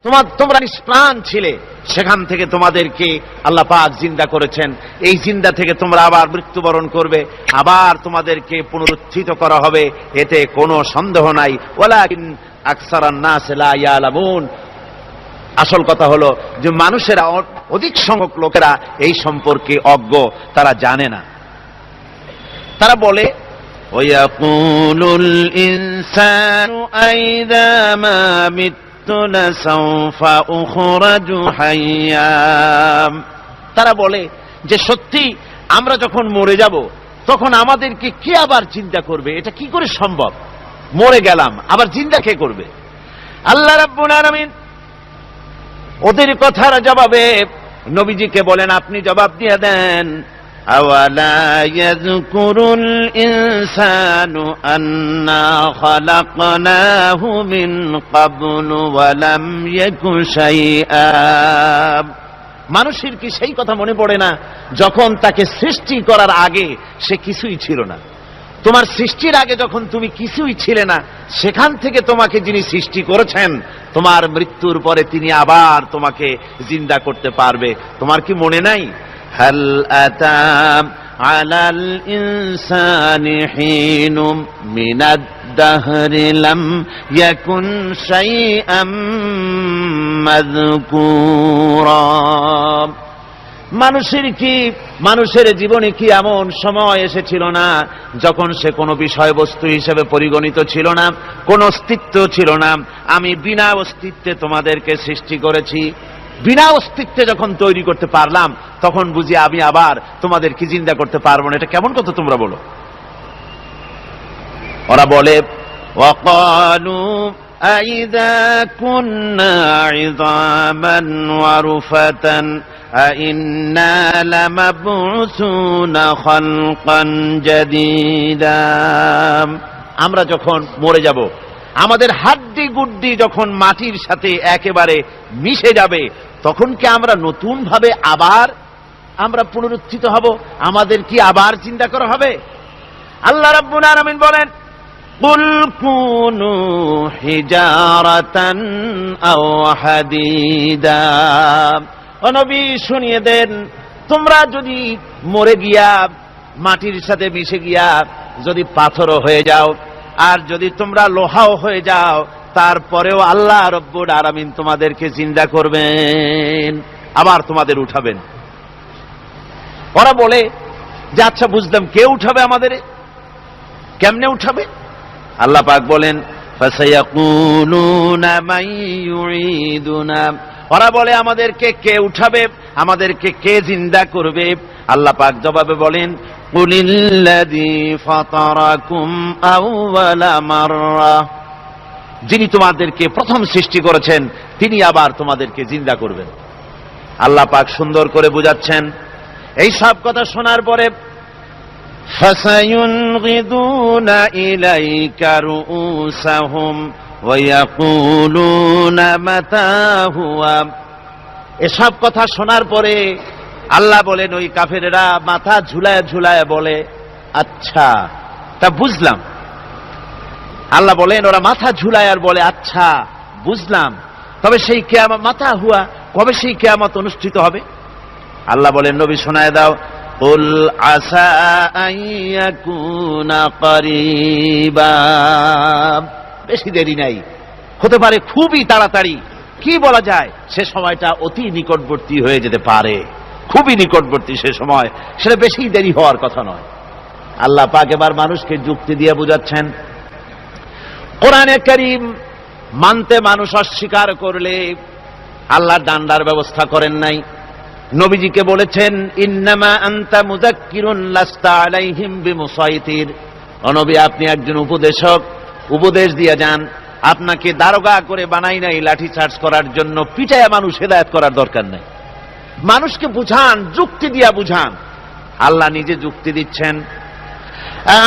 তোমরা নিষ্প্রাণ ছিলে, সেখান থেকে তোমাদেরকে আল্লাহ পাক জিন্দা করেছেন। এই জিন্দা থেকে তোমরা আবার মৃত্যুবরণ করবে, আবার তোমাদেরকে পুনরুত্থিত করা হবে, এতে কোনো সন্দেহ নাই। ওয়ালাকিন আকসারান নাস লা ইয়ালামুন। আসল কথা হলো যে মানুষেরা, অধিক সংখ্যক লোকেরা এই সম্পর্কে অজ্ঞ, তারা জানে না। তারা বলে ওয়ায়াকুলুল ইনসানু আইযা মা তারা বলে যে সত্যি আমরা যখন মরে যাব তখন আমাদেরকে কে আবার চিন্তা করবে? এটা কি করে সম্ভব? মরে গেলাম, আবার চিন্তা কে করবে? আল্লাহ রাব্বুল আলামিন ওদের কথার জবাবে নবীজিকে বলেন, আপনি জবাব দিয়ে দেন, আওয়ালা ইয়াযকুরুল ইনসানু আন্না খালাকনাহু মিন ক্বাবলু ওয়া লাম ইয়াকু শাইআ। মানুষের কি সেই কথা মনে পড়ে না যখন তাকে সৃষ্টি করার আগে সে কিছুই ছিল না? তোমার সৃষ্টির আগে যখন তুমি কিছুই ছিলে না, সেখান থেকে তোমাকে যিনি সৃষ্টি করেছেন, তোমার মৃত্যুর পরে তিনি আবার তোমাকে জিন্দা করতে পারবে। তোমার কি মনে নাই? হাল আতা আলাল ইনসানি হিনুম মিনাদ দাহরি লাম ইয়াকুন শাইআম মাযকুরা। মানুষের জীবনে কি এমন সময় এসেছিল না যখন সে কোনো বিষয়বস্তু হিসেবে পরিগণিত ছিল না, কোনো অস্তিত্ব ছিল না? আমি বিনা অস্তিত্বে তোমাদেরকে সৃষ্টি করেছি। বিনা অস্তিত্বে যখন তৈরি করতে পারলাম, তখন বুঝি আমি আবার তোমাদেরকে জিন্দা করতে পারবো না? এটা কেমন কথা তোমরা বলো? ওরা বলে ওয়াকালু আইযা কুন্না ইযামান ওয়া রুফাতান আইন্না লামাবউসুনা খালকান জাদীদা। আমরা যখন মরে যাব, আমাদের হাড্ডি গুড্ডি যখন মাটির সাথে একেবারে মিশে যাবে, তখন কি আমরা নতুন ভাবে আবার পুনরুত্থিত হব? আমাদের কি আবার চিন্তা করা হবে? আল্লাহ রাব্বুল আলামিন বলেন, কুল কুনু হিজারাতান আও হাদিদা। ও নবী, শুনিয়ে দেন, তোমরা যদি মরে গিয়া মাটির সাথে মিশে গিয়া যদি পাথরও হয়ে যাও, আর যদি তোমরা লোহাও হয়ে যাও, তারপরেও আল্লাহ রব্বুল আলামিন তোমাদেরকে জিন্দা করবেন, আবার তোমাদের উঠাবেন। ওরা বলে যে আচ্ছা বুঝলাম, কে উঠাবে আমাদের? কেমনে উঠাবে? আল্লাহ পাক বলেন, ফাসায়াকুলুনা মান ইউঈদুনা। ওরা বলে আমাদেরকে কে উঠাবে, আমাদেরকে কে জিন্দা করবে? আল্লাহ পাক জবাবে বলেন, কুলিল্লাযী ফাতারাকুম আউওয়ালা মাররা। যিনি তোমাদেরকে প্রথম সৃষ্টি করেছেন, তিনি আবার তোমাদেরকে জিন্দা করবেন। আল্লাহ পাক সুন্দর করে বুঝাচ্ছেন। এই সব কথা শোনার পরে ফাসায়ুনগিদুনা ইলাইকা রুউসাহুম ওয়া ইয়াকুলুনা মাতা হুয়া। এসব কথা শোনার পরে আল্লাহ বলেন, ওই কাফেরেরা মাথা ঝুলায় ঝুলায় বলে, আচ্ছা তা বুঝলাম। আল্লাহ বলেন, ওরা মাথা ঝুলায় আর বলে, আচ্ছা বুঝলাম, তবে সেই কিয়ামত, মাতা হুয়া, কবে সেই কিয়ামত অনুষ্ঠিত হবে? আল্লাহ বলেন, নবী শোনায় দাও, কুল আসা আন ইয়াকুনা করিবা। বেশি দেরি নাই, হতে পারে খুবই তাড়াতাড়ি। কি বলা যায়, সে সময়টা অতি নিকটবর্তী হয়ে যেতে পারে, খুবই নিকটবর্তী সে সময়, সেটা বেশি দেরি হওয়ার কথা নয়। আল্লাহ পাক এবার মানুষকে যুক্তি দিয়ে বুঝাচ্ছেন। কোরআনে কারীম মানতে মানুষ অস্বীকার করলে আল্লাহ ডান্ডার ব্যবস্থা করেন নাই। নবীজিকে বলেছেন, ইন্নামা আনতা মুযাক্কিরুন লাস্তা আলাইহিম বিমুসাইতির। ও নবী, আপনি একজন উপদেশক, উপদেশ দিয়ে যান। আপনাকে দারোগা করে বানাই নাই লাঠি চার্জ করার জন্য, পিটায়া মানুষ হেদায়েত করার দরকার নাই। মানুষকে বুঝান, যুক্তি দিয়া বুঝান। আল্লাহ নিজে যুক্তি দিচ্ছেন,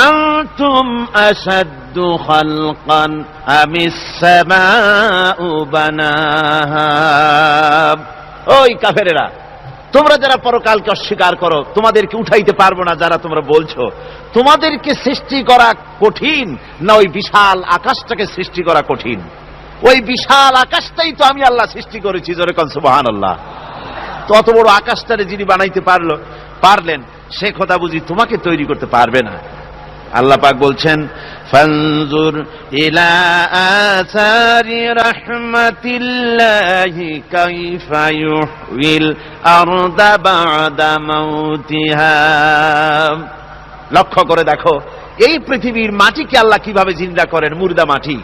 আনতুম আশাদ্দু খালকান আমিস সামাউ বানাহা। ওই কাফেরেরা, তোমরা যারা পরকালকে অস্বীকার করো, তোমাদেরকে উঠাইতে পারবো না যারা তোমরা বলছো, তোমাদেরকে সৃষ্টি করা কঠিন না ওই বিশাল আকাশটাকে সৃষ্টি করা কঠিন? ওই বিশাল আকাশটাই তো আমি আল্লাহ সৃষ্টি করেছি, জোরে কোন সুবহানাল্লাহ। তো অত বড় আকাশটারে যিনি বানাইতে পারলেন, সে কথা বুঝি তোমাকে তৈরি করতে পারবে না? আল্লাহ পাক বলছেন, ফানজুর ইলা আসারি রাহমাতিল্লাহি কাইফা ইউহিল আরদা বা'দা মাউতিহা। লক্ষ্য করে দেখো এই পৃথিবীর মাটিকে আল্লাহ কিভাবে জিন্দা করেন। মুর্দা মাটি,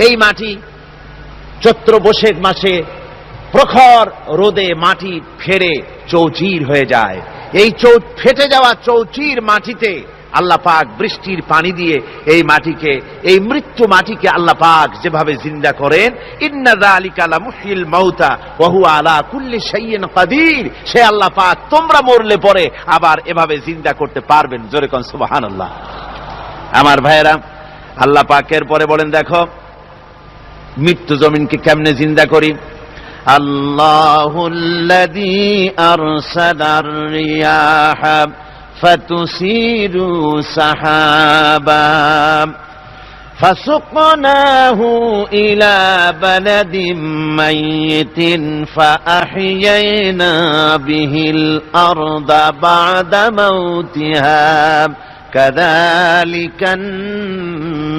এই মাটি চৈত্র বৈশাখ মাসে প্রখর রোদে মাটি ফেড়ে চৌচির হয়ে যায়। এই ফেটে যাওয়া চৌচির মাটিতে আল্লাহ পাক বৃষ্টির পানি দিয়ে এই মাটিকে, এই মৃত্যু মাটিকে আল্লাহ পাক যেভাবে জিন্দা করেন, ইন্না যালিকা লামুহয়িল মাউতা ওয়া হুয়া আলা কুল্লি শাইইন কাদির, সে আল্লাহ পাক তোমরা মরলে পরে আবার এভাবে জিন্দা করতে পারবেন। জোরে কোন সুবহানাল্লাহ। আমার ভাইয়েরা, আল্লাহ পাকের পরে বলেন দেখো মৃত্যু জমিনকে কেমনে জিন্দা করি। আল্লাহুল্লাযী আরসালার রিয়াহা ফাতুসিরু সাহাবা ফাসুকনাহু ইলা বালাদিম মাইয়িতিন ফাআহইয়ানা বিহিল আরদা বা'দা মাউতিহা কাযালিকান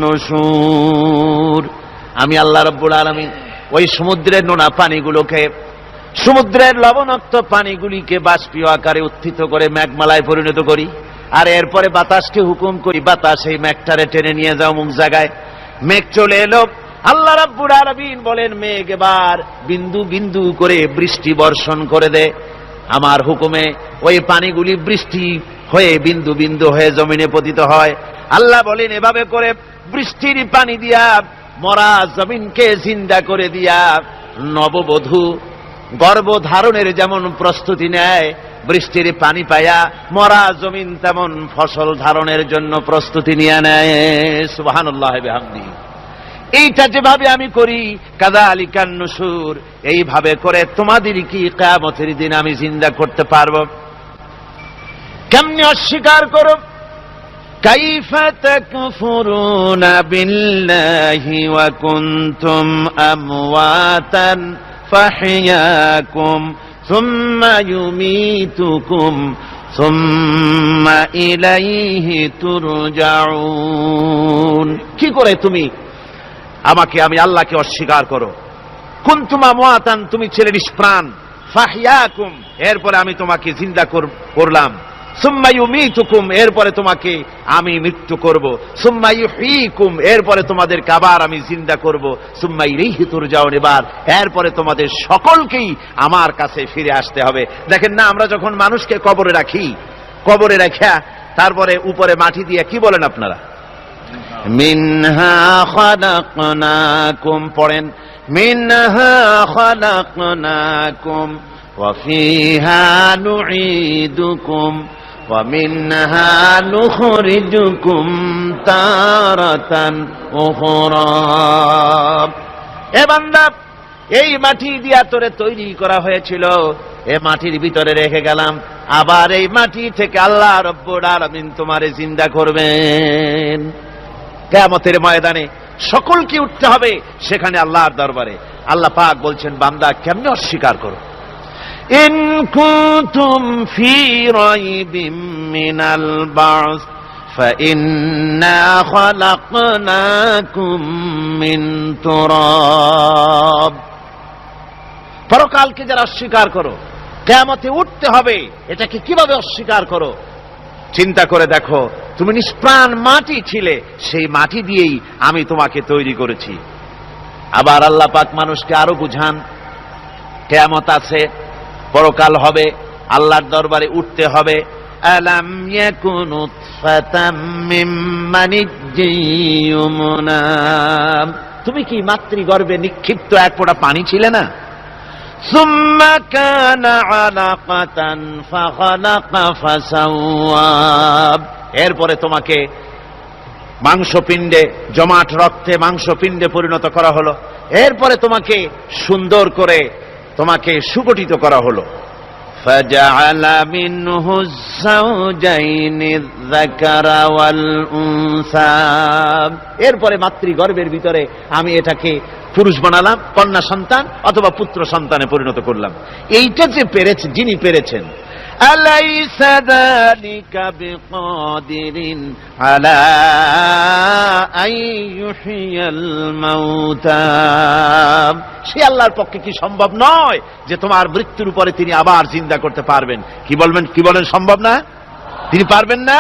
নুশুর। আমি আল্লাহ রাব্বুল আলামিন ওই সমুদ্রের নোনা পানিগুলোকে, সমুদ্রের লবণাক্ত পানিগুলিকে বাষ্পীয় আকারে উত্থিত করে মেঘমালায় পরিণত করি, আর এরপরে বাতাসকে হুকুম করি, বাতাস এই মেঘটারে টেনে নিয়ে যাও মুখ জায়গায়। মেঘ চলে এলো, আল্লাহ রাব্বুল আলামিন বলেন মেঘ এবার বিন্দু বিন্দু করে বৃষ্টি বর্ষণ করে দে। আমার হুকুমে ওই পানিগুলি বৃষ্টি হয়ে বিন্দু বিন্দু হয়ে জমিনে পতিত হয়। আল্লাহ বলেন এভাবে করে বৃষ্টির পানি দিয়া মরা জমিনকে জিন্দা করে দিয়া নববধূ গর্ভধারণের যেমন প্রস্তুতি নেয়, বৃষ্টির পানি পায়া মরা জমিন তেমন ফসল ধারণের জন্য প্রস্তুতি নিয়ে নেয়। সুবহানাল্লাহি বিহামদিহি। এইটা যেভাবে আমি করি, কাযালিকান নুশুর, এইভাবে করে তোমাদের কি কিয়ামতের দিন আমি জিন্দা করতে পারবো? কেমনে অস্বীকার করো? কাইফা তাকফুরুনা বিল্লাহি ওয়া কুনতুম আমওয়াতান ফাহইয়াকুম সুম্মা ইউমীতুকুম সুম্মা ইলাইহি তুরজাউন। কি করে তুমি আমাকে, আমি আল্লাহকে অস্বীকার করো? কুনতুম আমওয়াতান, তুমি ছিলে নিষ্প্রাণ, ফাহইয়াকুম, এরপরে আমি তোমাকে জিন্দা করলাম, সুম্মা ইউমীতুকুম, এরপরে তোমাকে আমি মৃত্যু করব, সুম্মা ইউহয়ীকুম, এরপরে তোমাদেরকে আবার আমি জিন্দা করব, সুম্মা ইলাইহি তুরজাউন, এরপরে তোমাদের সকলকেই আমার কাছে ফিরে আসতে হবে। দেখেন না, আমরা যখন মানুষকে কবরে রাখি, কবরে রাখা তারপরে উপরে মাটি দিয়ে কি বলেন আপনারা? মিনহা খালাকনাকুম, পড়েন মিনহা খালাকনাকুম ওয়া ফিহা নুঈদুকুম ওয়া মিনহা নুখরিজুকুম তারাতান উখরা। এ বান্দা, এই মাটি দিয়া তোরে তৈরি করা হয়েছিল, এ মাটির ভিতরে রেখে গেলাম, আবার এই মাটি থেকে আল্লাহ রব্বুল আলামিন তোমারে জিন্দা করবেন। কিয়ামতের ময়দানে সকলকে উঠতে হবে সেখানে আল্লাহর দরবারে। আল্লাহ পাক বলছেন বান্দা কেমনে অস্বীকার করো? ইন কুনতুম ফি রাইবিম মিনাল বা'স ফাইন্না খালাকনাকুম মিন তুরাব। পরকালকে যারা অস্বীকার করো, কিয়ামতে উঠতে হবে, এটাকে কিভাবে অস্বীকার করো? চিন্তা করে দেখো, তুমি নিষ্প্রাণ মাটি ছিলে, সেই মাটি দিয়েই আমি তোমাকে তৈরি করেছি। আবার আল্লাহ পাক মানুষকে আরো বুঝান, কিয়ামত আছে, পরকাল হবে, আল্লাহর দরবারে উঠতে হবে। আলাম ইয়াকুন নুতফাতাম মিন মানিয়্যিন ইউমনা, তুমি কি মাতৃগর্ভে নিক্ষিপ্ত এক ফোঁটা পানি ছিলে না? সুম্মা কানা আলাকাতান ফাখালাকা ফাসাওয়া, এরপরে তোমাকে মাংসপিণ্ডে, জমাট রক্তে মাংসপিণ্ডে পরিণত করা হলো, এরপরে তোমাকে সুন্দর করে তোমাকে সুগঠিত করা হলো। ফাজআলা মিনহু যাওজাইনি যাকারা ওয়াল উনসা, এরপরে মাতৃগর্ভের ভিতরে আমি এটাকে পুরুষ বানালাম, কন্যা সন্তান অথবা পুত্র সন্তানে পরিণত করলাম। এইটা যে পেরেছে, যিনি পেরেছেন, আলাইসা যালিকা বিকাদিরিন আলা আইয়ুহিয়াল মাউতা, সে আল্লাহর পক্ষে কি সম্ভব নয় যে তোমার মৃত্যুর উপরে তিনি আবার জিন্দা করতে পারবেন? কি বলেন সম্ভব না? তিনি পারবেন না?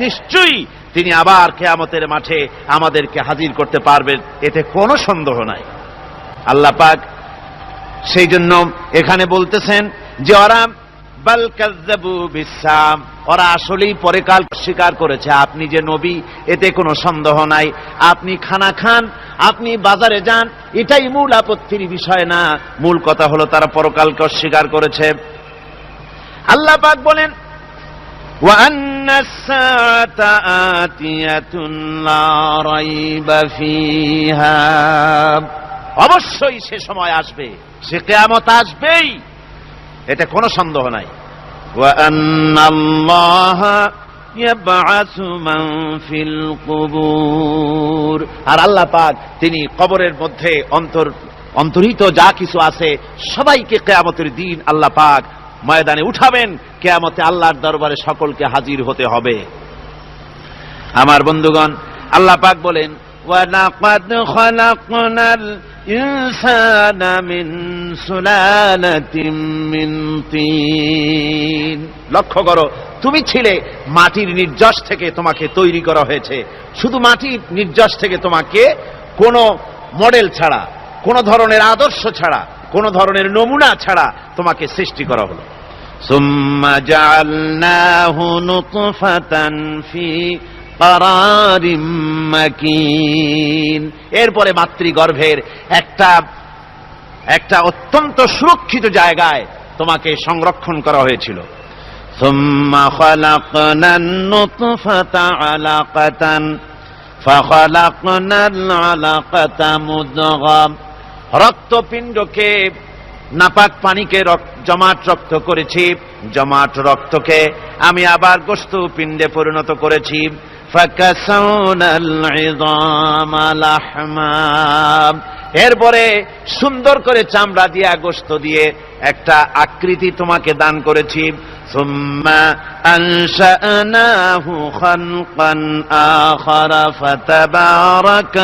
নিশ্চয়ই তিনি আবার কিয়ামতের মাঠে আমাদেরকে হাজির করতে পারবেন, এতে কোনো সন্দেহ নাই। আল্লাহ পাক সেই জন্য এখানে বলতেছেন যে ওরা বাল কাযযাবু বিসাম, ওরা আসলেই পরকাল স্বীকার করেছে। আপনি যে নবী এতে কোনো সন্দেহ নাই। আপনি খানা খান, আপনি বাজারে যান, এটাই মূল আপত্তির বিষয় না। মূল কথা হলো তারা পরকালকে অস্বীকার করেছে। আল্লাহ পাক বলেন ওয়া আন্নাস সাআতা আতিয়াতুন লা রাইবা ফিহা, অবশ্যই সে সময় আসবে, সে কিয়ামত আসবেই, এটা কোনো সন্দেহ নাই। ওয়া আন্নাল্লাহা ইয়াবআসু মান ফিল কুবুর, আর আল্লাহ পাক তিনি কবরের মধ্যে অন্তর্হিত যা কিছু আছে সবাইকে কিয়ামতের দিন আল্লাহ পাক ময়দানে উঠাবেন। কিয়ামতে আল্লাহর দরবারে সকলকে হাজির হতে হবে। আমার বন্ধুগণ, আল্লাহ পাক বলেন ওয়া লাকাদ খালাকনাল ইনসানা মিন সুলালাতিন মিন তিন, লক্ষ্য করো, তুমি ছিলে মাটির নির্যাস থেকে তোমাকে তৈরি করা হয়েছে। শুধু মাটির নির্যাস থেকে তোমাকে কোনো মডেল ছাড়া, কোন ধরনের আদর্শ ছাড়া, কোন ধরনের নমুনা ছাড়া তোমাকে সৃষ্টি করা হলো। সুম্মা জাআলনাহু নুতফাতান ফি কারারিম মাকিন, এরপরে মাতৃগর্ভের একটা অত্যন্ত সুরক্ষিত জায়গায় তোমাকে সংরক্ষণ করা হয়েছিল। সুম্মা খালাকনান নুতফাতা আলাকাতান ফাখালাকনাল আলাকাতা মুদগাম, রক্তপিণ্ডকে, নাপাক পানিকে জমাট রক্ত করেছি, জমাট রক্তকে আমি আবার গোশত পিণ্ডে পরিণত করেছি। ফাকাসাউনাল ইযামা লাহমা, এরপরে সুন্দর করে চামড়া দিয়ে, গোশত দিয়ে একটা আকৃতি তোমাকে দান করেছি। সুম্মা আনশানাহু খালকান আখারা ফাতাবারাকাল্লাহু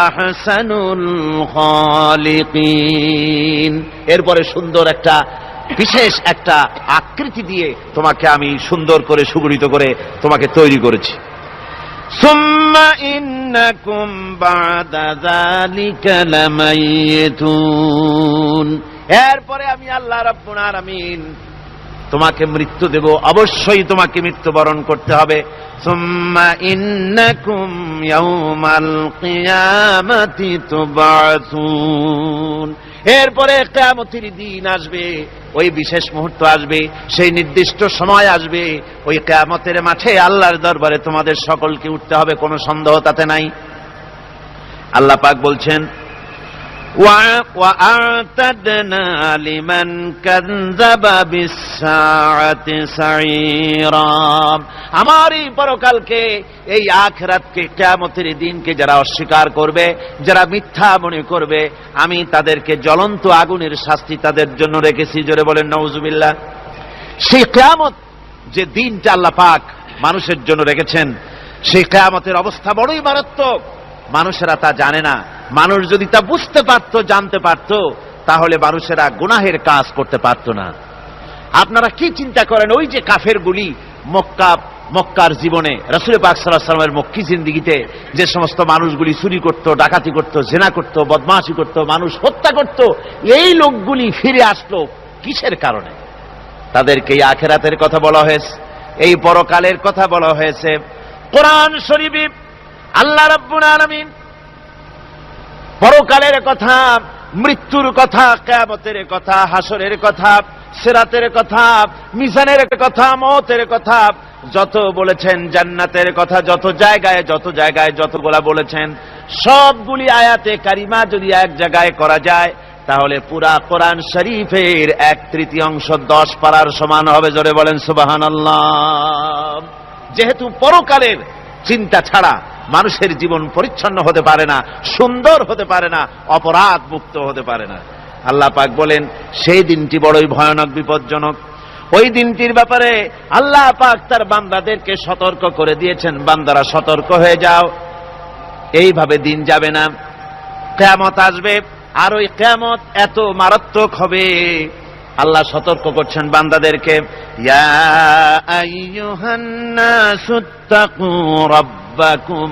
আহসানুল খালিকিন, এরপরে সুন্দর একটা বিশেষ একটা আকৃতি দিয়ে তোমাকে আমি সুন্দর করে সুগঠিত করে তোমাকে তৈরি করেছি। সুম্মা ইন্নাকুম বাদা যালিকা লামাইতুন, এরপরে আমি আল্লাহ রাব্বুল আলামিন তোমাকে মৃত্যু দেব, অবশ্যই তোমাকে মৃত্যুবরণ করতে হবে। সুম্মা ইন্নাকুম ইয়াউমাল কিয়ামাতি তুবআসুন, এরপরে কিয়ামতের দিন আসবে, ওই বিশেষ মুহূর্ত আসবে, সেই নির্দিষ্ট সময় আসবে, ওই কিয়ামতের মাঠে আল্লাহর দরবারে তোমাদের সকলকে উঠতে হবে, কোনো সন্দেহ তাতে নাই। আল্লাহ পাক বলছেন وَأَعْتَدْنَا لِمَنْ كَذَّبَ بِالسَّاعَةِ سَعِيرًا, আমার এই পরকালকে, এই আখিরাতকে, কিয়ামতের দিনকে যারা অস্বীকার করবে, যারা মিথ্যা মনে করবে, আমি তাদেরকে জ্বলন্ত আগুনের শাস্তি তাদের জন্য রেখেছি। জোরে বলেন নাউজুবিল্লাহ। সেই কিয়ামত যে দিনটা আল্লাহ পাক মানুষের জন্য রেখেছেন, সেই কিয়ামতের অবস্থা বড়ই মারাত্মক। মানুষেরা তা জানে না। মানুষ যদি তা বুঝতে পারত, জানতে পারত, তাহলে মানুষেরা গুনাহের কাজ করতে পারত না। আপনারা কি চিন্তা করেন, ওই যে কাফেরগুলি মক্কার জীবনে, রাসূল পাক সাল্লাল্লাহু আলাইহি ওয়াসাল্লামের মক্কি জিন্দেগিতে যে সমস্ত মানুষগুলি চুরি করত, ডাকাতি করত, জিনা করত, বদমাশি করত, মানুষ হত্যা করত, এই লোকগুলি ফিরে আসলো কিসের কারণে? তাদেরকে এই আখিরাতের কথা বলা হয়েছে, এই পরকালের কথা বলা হয়েছে। কোরআন শরীফে আল্লাহ রাব্বুল আলামিন পরকালের কথা, মৃত্যুর কথা, কিয়ামতের কথা, হাসরের কথা, সিরাতের কথা, মিজানের কথা, মওতের কথা যত বলেছেন, জান্নাতের কথা যত জায়গায় যতগুলা বলেছেন, সবগুলি আয়াতে কারিমা যদি এক জায়গায় করা যায়, তাহলে পুরা কোরআন শরীফের 1/3 10 পারার সমান হবে। জোরে বলেন সুবহানাল্লাহ। যেহেতু পরকালের চিন্তা ছাড়া মানুষের জীবন পরিচ্ছন্ন হতে পারে না, সুন্দর হতে পারে না, অপরাধ মুক্ত হতে পারে না। আল্লাহ পাক বলেন সেই দিনটি বড়ই ভয়ানক, বিপজ্জনক। ওই দিনটির ব্যাপারে আল্লাহ পাক তার বান্দাদেরকে সতর্ক করে দিয়েছেন, বান্দারা সতর্ক হয়ে যাও, এইভাবে দিন যাবে না, কিয়ামত আসবে। আর ওই কিয়ামত এত মারাত্মক হবে, আল্লাহ সতর্ক করছেন বান্দাদেরকে, ইয়া আইয়ুহান নাসুত্তাকু রাব্বাকুম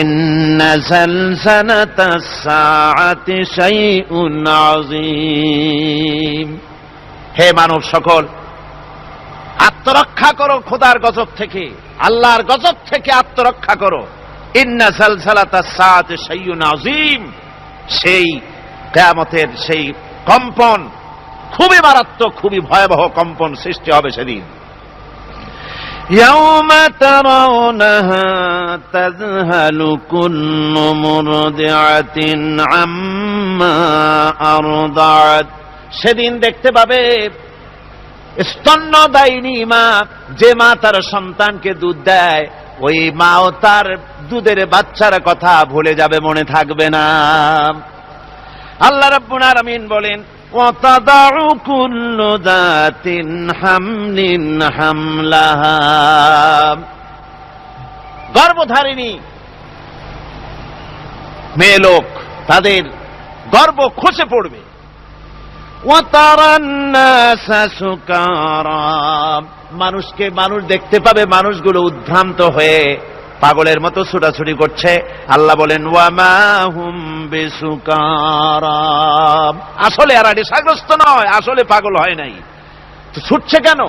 ইন্না যালযালাতাস সাআতি শাইউন আযীম। হে মানব সকল, আত্মরক্ষা করো খোদার গজব থেকে, আল্লাহর গজব থেকে আত্মরক্ষা করো। ইন্না যালযালাতাস সাআতি শাইউন আযীম, সেই কিয়ামতের সেই কম্পন খুবই মারাত্মক, খুবই ভয়াবহ কম্পন সৃষ্টি হবে সেদিন। ইয়াউমা তারাউনাহা তাযহালু কুল্লু মুরদিআতিন আম্মা আরদাআত। সেদিন দেখতে পাবে স্তন্যদায়িনী মা, যে মা তার সন্তানকে দুধ দেয়, ওই মাও তার দুধের বাচ্চার কথা ভুলে যাবে, মনে থাকবে না। আল্লাহ রাব্বুল আলামিন বলেন, ওয়াতাদাউ কুল্লু যাতিন হামলিন হামলাহা। গর্ভধারিণী মেয়ে লোক, তাদের গর্ভ খসে পড়বে। ওয়াতারান নাসা সুকারা, মানুষকে মানুষ দেখতে পাবে, মানুষগুলো উদ্ভ্রান্ত হয়ে পাগলের মতো ছুটাছুটি করছে। আল্লাহ বলেন, ওয়ামা হুম বিসুকারা, আসলে এরা নেশাগ্রস্ত নয়, আসলে পাগল হয় নাই। তো ছুটছে কেন?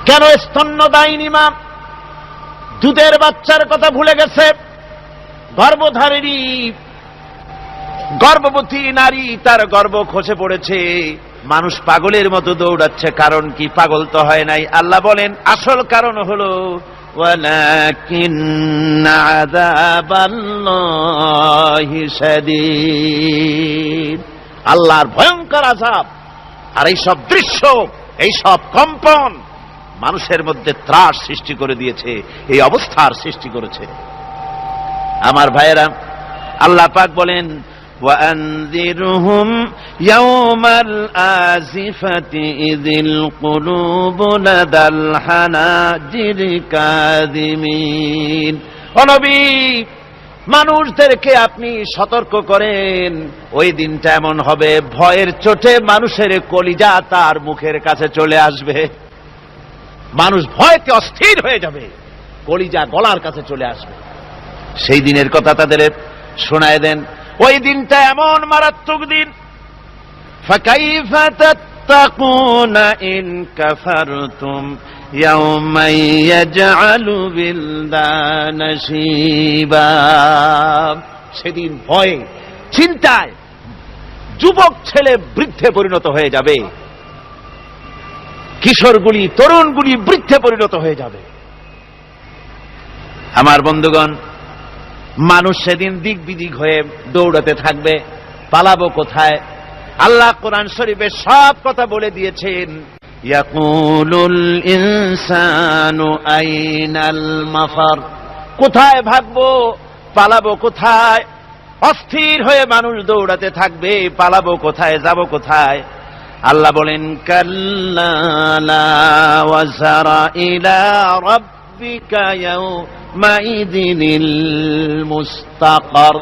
কেন? স্তন্যদায়িনী মা দুধের বাচ্চার কথা ভুলে গেছে। গর্ভধারিণী গর্ভবতী নারী, তার গর্ভ খসে পড়েছে, মানুষ পাগলের মতো দৌড়াচ্ছে। কারণ কি? পাগল তো হয় নাই। আল্লাহ বলেন আসল কারণ হলো ওয়ালাকিন্না আযাবাল্লাহি শাদীদ, আল্লাহর ভয়ঙ্কর আযাব। আর এই সব দৃশ্য, এই সব কম্পন মানুষের মধ্যে ত্রাস সৃষ্টি করে দিয়েছে, এই অবস্থার সৃষ্টি করেছে। আমার ভাইয়েরা, আল্লাহ পাক বলেন, وأنذرهم يوم الآزفة إذ القلوب لدى الحناجر كاظمين। ও নবী, মানুষদেরকে আপনি সতর্ক করেন, ওই দিনটা এমন হবে, ভয়ের চোটে মানুষের কলিজা তার মুখের কাছে চলে আসবে। মানুষ ভয়তে অস্থির হয়ে যাবে, কলিজা গলার কাছে চলে আসবে। সেই দিনের কথা তাদের শোনায় দেন। ওই দিনটা এমন মারাত্মক দিন, ফাকাইফা তাত্তাকুনা ইন কাফারতুম ইয়াওমান ইয়াজআলু বিলদানা শিবা। সেদিন ভয়ে চিন্তায় যুবক ছেলে বৃদ্ধে পরিণত হয়ে যাবে, কিশোরগুলি তরুণগুলি বৃদ্ধে পরিণত হয়ে যাবে। আমার বন্ধুগণ, মানুষ সেদিন দিক বিদিক হয়ে দৌড়াতে থাকবে, পালাবো কোথায়? আল্লাহ কোরআন শরীফে সব কথা বলে দিয়েছেন। ইয়াকুলুল ইনসানু আইনাল মাফার, কোথায় ভাগবো, পালাবো কোথায়? অস্থির হয়ে মানুষ দৌড়াতে থাকবে, পালাবো কোথায়, যাব কোথায়? আল্লাহ বলেন, কাল্লা লা ওয়াজারা ইলা রাব্বিকা ইয়াউমাইযিনিল মুস্তাকার।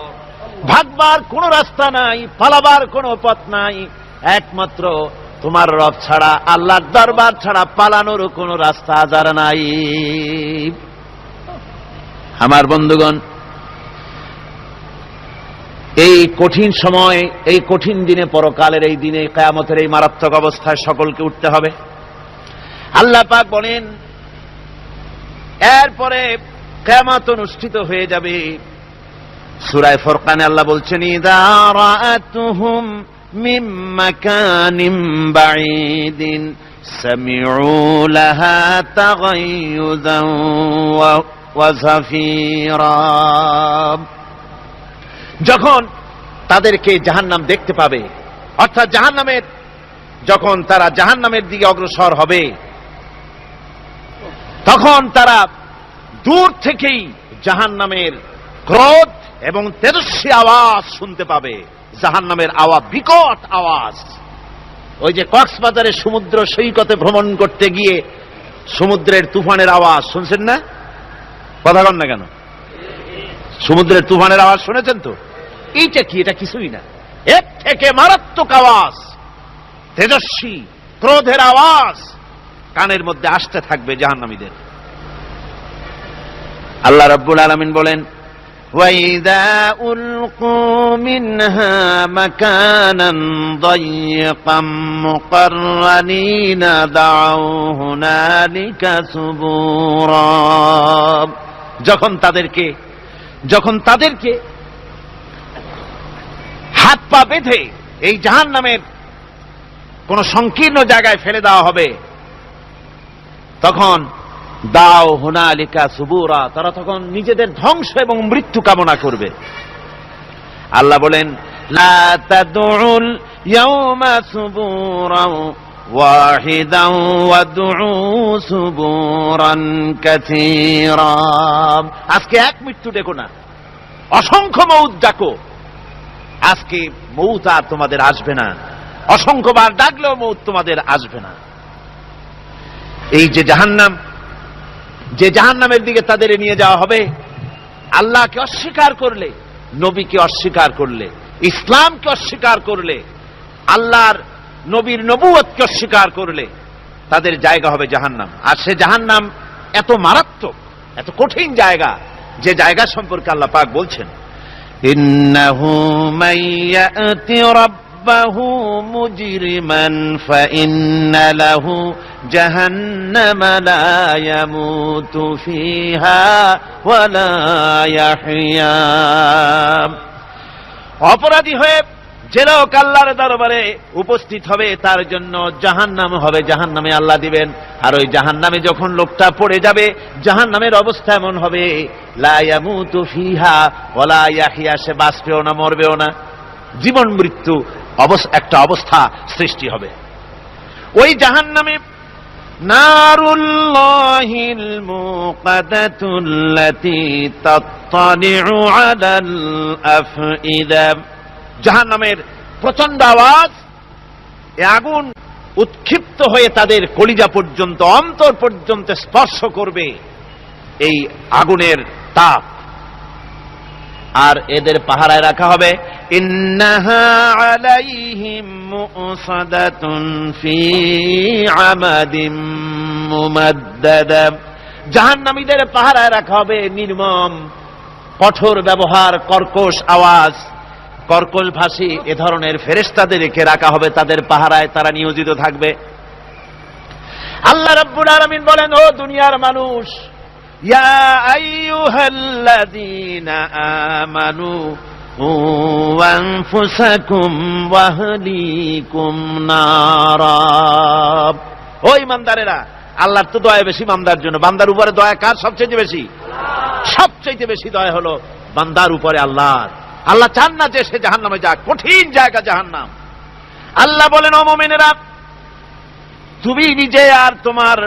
ভাগবার কোন রাস্তা নাই, পালাবার কোন পথ নাই, একমাত্র তোমার রব ছাড়া, আল্লাহর দরবার ছাড়া পালানোর কোন রাস্তা আজার নাই। আমার বন্ধুগণ, এই কঠিন সময়, এই কঠিন দিনে, পরকালের এই দিনে, কিয়ামতের এই মারাত্মক অবস্থায় সকলকে উঠতে হবে। আল্লাহ পাক বলেন, এরপরে কিয়ামত অনুষ্ঠিত হয়ে যাবে। সূরা ফুরকানে আল্লাহ বলছেন, ইযা রাআতুহুম মিন মাকানিন বাঈদিন সামিউ লাহা তাগায়ুযান ওয়া যাফীরা। যখন তাদেরকে জাহান্নাম দেখতে পাবে, অর্থাৎ জাহান্নামের, যখন তারা জাহান্নামের দিকে অগ্রসর হবে, তখন তারা দূর থেকেই জাহান্নামের ক্রোধ এবং তেজস্বী আওয়াজ শুনতে পাবে। জাহান্নামের আওয়াজ, বিকট আওয়াজ। ওই যে কক্সবাজারে সমুদ্র সৈকতে ভ্রমণ করতে গিয়ে সমুদ্রের তুফানের আওয়াজ শুনছেন না? কথা বলেন না কেন? সমুদ্রের তুফানের আওয়াজ শুনেছেন তো? এইটা কি? এটা কিছুই না, এর থেকে মারাত্মক আওয়াজ, তেজস্বী ক্রোধের আওয়াজ কানের মধ্যে আসতে থাকবে জাহান্নামীদের। আল্লাহ রাব্বুল আলামিন বলেন, وَإِذَا أُلْقُوا مِنْهَا مَكَانًا ضَيِّقًا مُقَرَّنِينَ دَعَوْا هُنَالِكَ ثُبُورًا। যখন তাদেরকে হাত পা বেঁধে এই জাহান্নামের কোন সংকীর্ণ জায়গায় ফেলে দেওয়া হবে, তখন দাও হুনালিকা সুবুরা, তারা তখন নিজেদের ধ্বংস এবং মৃত্যু কামনা করবে। আল্লাহ বলেন, লা তাদউল ইয়াউমা সুবুরান ওয়াহিদান ওয়াদউ সুবুরান কাসীরা। আজকে এক মৃত্যু ডেকো না, অসংখ্য মউত ডাকো। আজকে মউত আর তোমাদের আসবে না, অসংখ্যবার ডাকলেও মউত তোমাদের আসবে না। এই যে জাহান্নামের দিকে তাদের নিয়ে যাওয়া হবে, আল্লাহকে অস্বীকার করলে, নবীকে অস্বীকার করলে, ইসলামকে অস্বীকার করলে, আল্লাহর নবীর নবুয়তকে অস্বীকার করলে তাদের জায়গা হবে জাহান্নাম। আর সে জাহান্নাম এত মারাত্মক, এত কঠিন জায়গা, যে জায়গা সম্পর্কে আল্লাহ পাক বলছেন, ইন্নাহু মাইয়াতি রাব্বাহু মুজরিমান ফাইন্না লাহু জাহান্নামা লা ইয়ামুতু ফিহা ওয়া লা ইয়াহইয়া। অপরাধী হয়ে যে লোক আল্লাহর দরবারে উপস্থিত হবে তার জন্য জাহান্নাম হবে, জাহান্নামে আল্লাহ দিবেন। আর ওই জাহান্নামে যখন লোকটা পড়ে যাবে, জাহান্নামের অবস্থা এমন হবে, লা ইয়ামুতু ফিহা ওয়া লা ইয়াহইয়া, সে বাঁচবেও না মরবেও না, জীবন মৃত্যু একটা অবস্থা সৃষ্টি হবে। ওই জাহান্নামে নারুল্লাহিল মুকাদাতুল্লাতী তাত্তালিউ আলাল আফইদা। জাহান্নামের প্রচন্ড আওয়াজ, এ আগুন উৎক্ষিপ্ত হয়ে তাদের কলিজা পর্যন্ত, অন্তর পর্যন্ত স্পর্শ করবে এই আগুনের তাপ। আর এদের পাহারায় রাখা হবে, ইন্নাহা আলাইহিম মুসাদাতুন ফি আমাদিম মুমাদ্দাদা। জাহান্নামীদের পাহারায় রাখা হবে নির্মম, কঠোর ব্যবহার, কর্কশ আওয়াজ, কর্কশ ভাষী এ ধরনের ফেরেশতাদেরকে রাখা হবে তাদের পাহারায়, তারা নিয়োজিত থাকবে। আল্লাহ রাব্বুল আলামিন বলেন, ও দুনিয়ার মানুষ, ইয়া আইয়ুহাল্লাযীনা আমানু কু আনফুসাকুম ওয়া আহলিকুম নারা। ও ঈমানদারেরা, আল্লাহর তো দয়া বেশি বান্দার জন্য। বান্দার উপরে দয়া কার সবচেয়ে বেশি? সবচেয়ে বেশি দয়া হলো বান্দার উপরে আল্লাহর। আল্লাহ চান না যে সে জাহান্নামে যাক, কঠিন জায়গা জাহান্নাম। আল্লাহ বলেন, ও মুমিনেরা, তুমি নিজে আর তোমার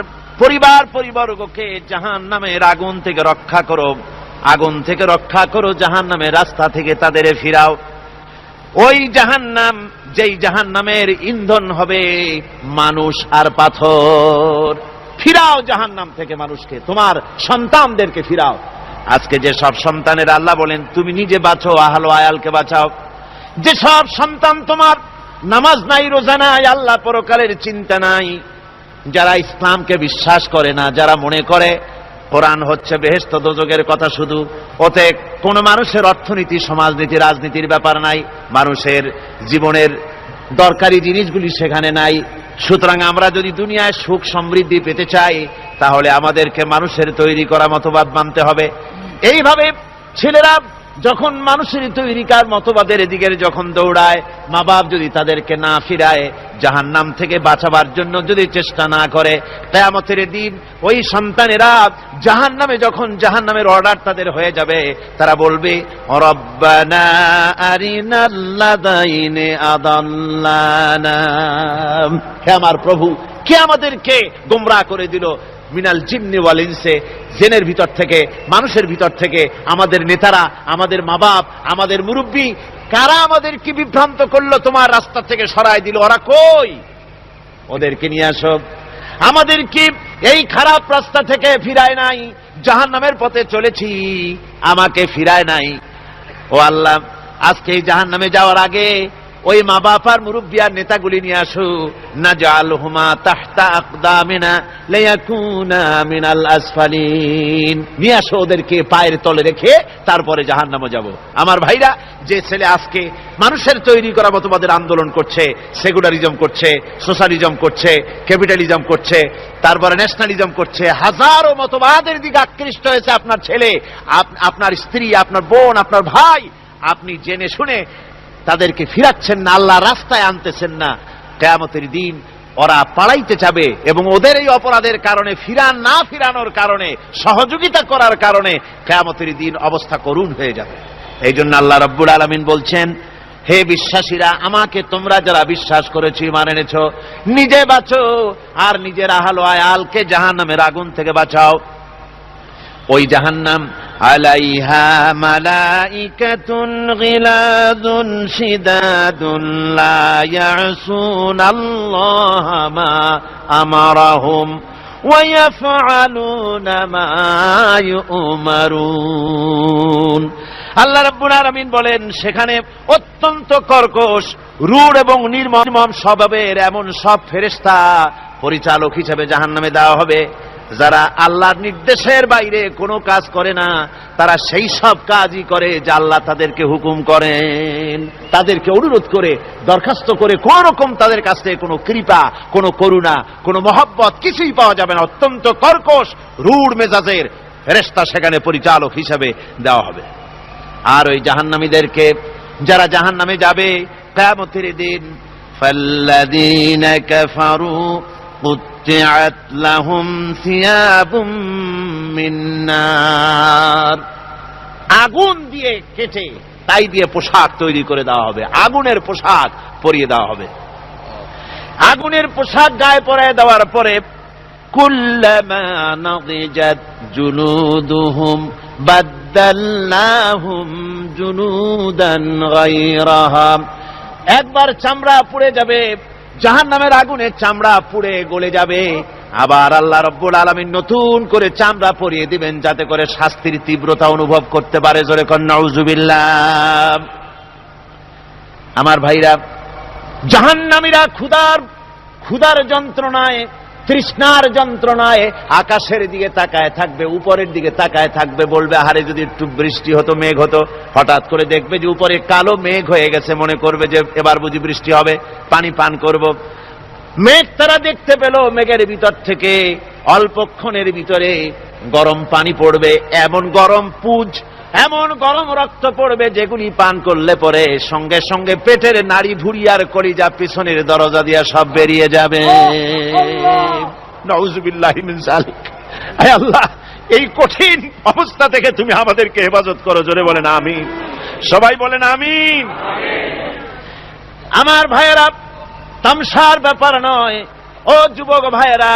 পরিবারবর্গকে জাহান্নামের আগুন থেকে রক্ষা করো, আগুন থেকে রক্ষা করো, জাহান্নামের রাস্তা থেকে তাদের ফিরাও। ওই জাহান্নাম, যেই জাহান্নামের ইন্ধন হবে মানুষ আর পাথর, ফিরাও জাহান্নাম থেকে মানুষকে, তোমার সন্তানদেরকে ফিরাও। আজকে যে সব সন্তানের আল্লাহ বলেন তুমি নিজে বাঁচো, আহল আয়ালকে বাঁচাও। যে সব সন্তান তোমার নামাজ নাই, রোজা নাই, আল্লাহ পরকালের চিন্তা নাই, যারা ইসলামকে বিশ্বাস করে না, যারা মনে করে কোরআন হচ্ছে বেহেশত দোজখের কথা শুধু, ওতে কোন মানুষের অর্থনীতি, সমাজনীতি, রাজনীতির ব্যাপার নাই, মানুষের জীবনের দরকারি জিনিসগুলি সেখানে নাই। সুতরাং আমরা যদি দুনিয়ায় সুখ সমৃদ্ধি পেতে চাই, তাহলে আমাদেরকে মানুষের তৈরি করা মতবাদ মানতে হবে। এইভাবে ছেলেরা যখন মানুষের তৈরিকার মতবাদের এদিকে যখন দৌড়ায়, মা বাপ যদি তাদেরকে না ফিরায়, জাহান্নাম থেকে বাঁচাবার জন্য যদি চেষ্টা না করে, কিয়ামতের দিন ওই সন্তানেরা জাহান্নামে, যখন জাহান্নামের অর্ডার তাদের হয়ে যাবে, তারা বলবে, রব্বানা আরিনাল্লাযাইনি আদাল্লানা। হে আমার প্রভু, কে আমাদেরকে গোমরাহ করে দিল, মিনাল জিন্নি ওয়াল ইনসে, জিনের ভিতর থেকে মানুষের ভিতর থেকে আমাদের নেতারা, আমাদের মা বাপ, আমাদের মুরব্বী, কারা আমাদের কি বিভ্রান্ত করলো, তোমার রাস্তা থেকে সরায় দিল, ওরা কই? ওদেরকে নিয়ে আসো। আমাদের কি এই খারাপ রাস্তা থেকে ফিরায় নাই? জাহান্নামের পথে চলেছি, আমাকে ফিরায় নাই। ও আল্লাহ, আজকে এই জাহান্নামে যাওয়ার আগে ওই মা বাপ আর মুরব্বী আর নেতাগুলি নিয়ে আসো। নাজআলহুমা তাহতা আকদামিনা লিয়াকুনা মিনাল আসফালিন, নিয়ে আসো ওদেরকে পায়ের তলে রেখে তারপরে জাহান্নামে যাব। আমার ভাইরা, যে ছেলে আজকে মানুষের তৈরি করা মতবাদের আন্দোলন করছে, সেকুলারিজম করছে, সোশ্যালিজম করছে, ক্যাপিটালিজম করছে, তারপরে ন্যাশনালিজম করছে, হাজারো মতবাদের দিকে আকৃষ্ট হয়েছে আপনার ছেলে, আপনার স্ত্রী, আপনার বোন, আপনার ভাই, আপনি জেনে শুনে তাদেরকে ফিরাচ্ছেন না, আল্লাহর রাস্তায় আনতেছেন না। কিয়ামতের দিন ওরা পালাইতে যাবে এবং ওদের এই অপরাধের কারণে, না ফিরানোর কারণে, সহযোগিতা করার কারণে কিয়ামতের দিন অবস্থা করুণ হয়ে যাবে। এই জন্য আল্লাহ রাব্বুল আলামিন বলছেন, হে বিশ্বাসীরা, আমাকে তোমরা যারা বিশ্বাস করেছো, ঈমান এনেছো, নিজে বাঁচো আর নিজের আহল ও আয়ালকে জাহান্নামের আগুন থেকে বাঁচাও। ওই জাহান্নাম আলাইহা মালাইকাতুন গিলাদুন শিদাদুন লা ইয়াসুনাল্লাহা মা আমারাহুম ওয়া ইয়াফআলুনা মা ইউমারুন। আল্লাহ রাব্বুল আলামিন বলেন, সেখানে অত্যন্ত কর্কশ, রূঢ় এবং নির্মম স্বভাবের এমন সব ফেরেশতা পরিচালক হিসেবে জাহান্নামে দেওয়া হবে, যারা আল্লাহর নির্দেশের বাইরে কোনো কাজ করে না। তারা সেই সব কাজই করে যা আল্লাহ তাদেরকে হুকুম করেন, তাদেরকে অনুরোধ করে, দরখাস্ত করে, কোন রকম তাদের কাছ থেকে কোনো কৃপা, কোনো করুণা, কোনো মহব্বত কিছুই পাওয়া যাবে না। অত্যন্ত কর্কশ, রূঢ় মেজাজের ফেরেশতা সেখানে পরিচালক হিসেবে দেওয়া হবে। আর ওই জাহান্নামীদেরকে, যারা জাহান্নামে যাবে কিয়ামতের দিন, ফাল্লাযীনা কাফারু কুত্তিআত লাহুম সিয়াবুম মিন নার, আগুন দিয়ে কেটে তাই দিয়ে পোশাক তৈরি করে দেওয়া হবে, আগুনের পোশাক পরিয়ে দেওয়া হবে। আগুনের পোশাক গায়ে পরায় দেওয়ার পরে কুল্লামা নাদিজাত জুলুদুহুম বাদদালনাহুম জুলুদান গায়রাহা, একবার চামড়া পুড়ে যাবে, জাহান্নামের আগুনে চামড়া পুড়ে গলে যাবে, আবার আল্লাহ রাব্বুল আলামিন নতুন করে চামড়া পরিয়ে দিবেন, যাতে করে শাস্তির তীব্রতা অনুভব করতে পারে। জোরে কোন নাউজুবিল্লাহ। আমার ভাইরা, জাহান্নামীরা ক্ষুধার যন্ত্রণায়, তৃষ্ণার যন্ত্রণায় আকাশের দিকে তাকায় থাকবে, উপরের দিকে তাকায় থাকবে, বলবে, আরে যদি একটু বৃষ্টি হতো, মেঘ হতো। হঠাৎ করে দেখবে যে উপরে কালো মেঘ হয়ে গেছে, মনে করবে যে এবার বুঝি বৃষ্টি হবে, পানি পান করব। মেঘ তারা দেখতে পেল, মেঘের ভিতর থেকে অল্পক্ষণের ভিতরে গরম পানি পড়বে, এমন গরম পুঁজ, এমন গরম রক্ত পড়বে, যেগুলি পান করলে পরে সঙ্গে সঙ্গে পেটের নাড়ি ভুঁড়ি আর কলিজা পিছনের দরজা দিয়া সব বেরিয়ে যাবে। নাউযুবিল্লাহি মিন যালিক। হে আল্লাহ, এই কঠিন অবস্থা থেকে তুমি আমাদেরকে হেফাজত করো। জোরে বলেন আমিন। সবাই বলেন আমিন। আমার ভাইয়েরা, তামসার ব্যাপার নয়। ও যুবক ভাইয়েরা,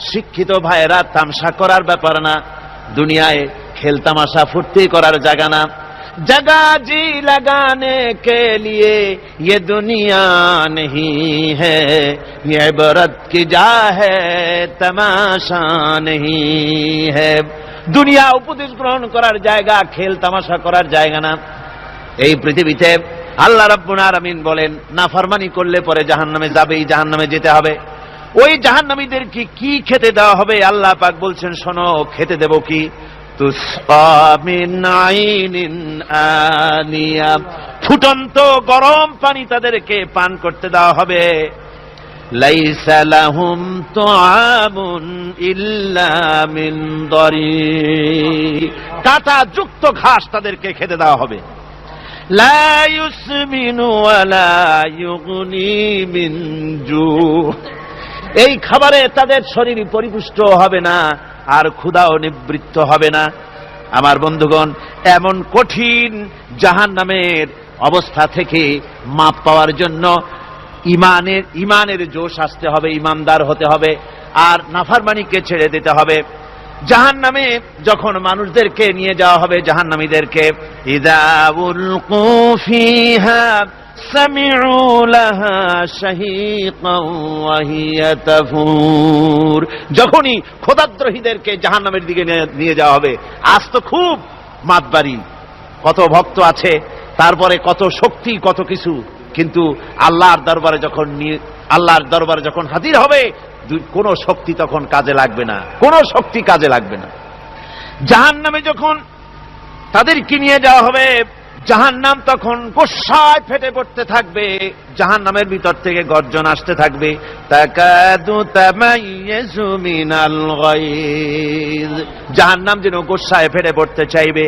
শিক্ষিত ভাইয়েরা, তামসা করার ব্যাপার না। দুনিয়ায় খেল তামাশা ফুর্তি করার জায়গা না। जगह जी लगाने के लिए ये दुनिया नहीं है, ये इबरत की जा है तमाशा नहीं है। দুনিয়া উপদেশ গ্রহণ করার জায়গা, খেল তামাশা করার জায়গা না। এই পৃথিবীতে আল্লাহ রাব্বুল আলামিন বলেন, নাফরমানি করলে পরে জাহান্নামে যাবেই, জাহান্নামে যেতে হবে। ওই জাহান্নামীদের কি খেতে দেওয়া হবে? আল্লাহ পাক বলছেন, শোনো, খেতে দেব কি? তুসকা মিন আইনিন আনিয়া, ফুটন্ত গরম পানি তাদেরকে পান করতে দেওয়া হবে। লাইসা লাহুম তুআমুন ইল্লা মিন দারি, কাঁটা যুক্ত ঘাস তাদেরকে খেতে দেওয়া হবে। লা ইউসমিনু ওয়া লা ইউগনি মিন জু, এই খাবারে তাদের শরীর পরিপুষ্ট হবে না, আর ক্ষুধাও নিবৃত্ত হবে না। আমার বন্ধুগণ, এমন কঠিন জাহান্নামের অবস্থা থেকে মাপ পাওয়ার জন্য ইমানের জোশ আসতে হবে, ইমানদার হতে হবে। আর নাফরমানিকে ছেড়ে দিতে হবে। জাহান্নামে যখন মানুষদেরকে নিয়ে যাওয়া হবে, জাহান্নামীদেরকে, ইযা উলকু ফিহা সামিউ লাহা শাহীকান ওয়া হিয়া তাফুর, যখনই খোদাদ্রোহীদেরকে জাহান্নামের দিকে নিয়ে যাওয়া হবে, আজ তো খুব মাতবাড়ি, কত ভক্ত আছে, তারপরে কত শক্তি, কত কিছু, কিন্তু আল্লাহর দরবারে যখন হাজির হবে, কোন শক্তি তখন কাজে লাগবে না, কোন শক্তি কাজে লাগবে না। জাহান্নামে যখন তাদেরকে নিয়ে যাওয়া হবে, জাহান্নাম তখন গোসায় ফেটে পড়তে থাকবে, জাহান্নামের ভিতর থেকে গর্জন আসতে থাকবে, তাকাদু তামাইয়াজু মিনাল গায়জ, জাহান্নাম যেন গোসায় ফেটে পড়তে চাইবে।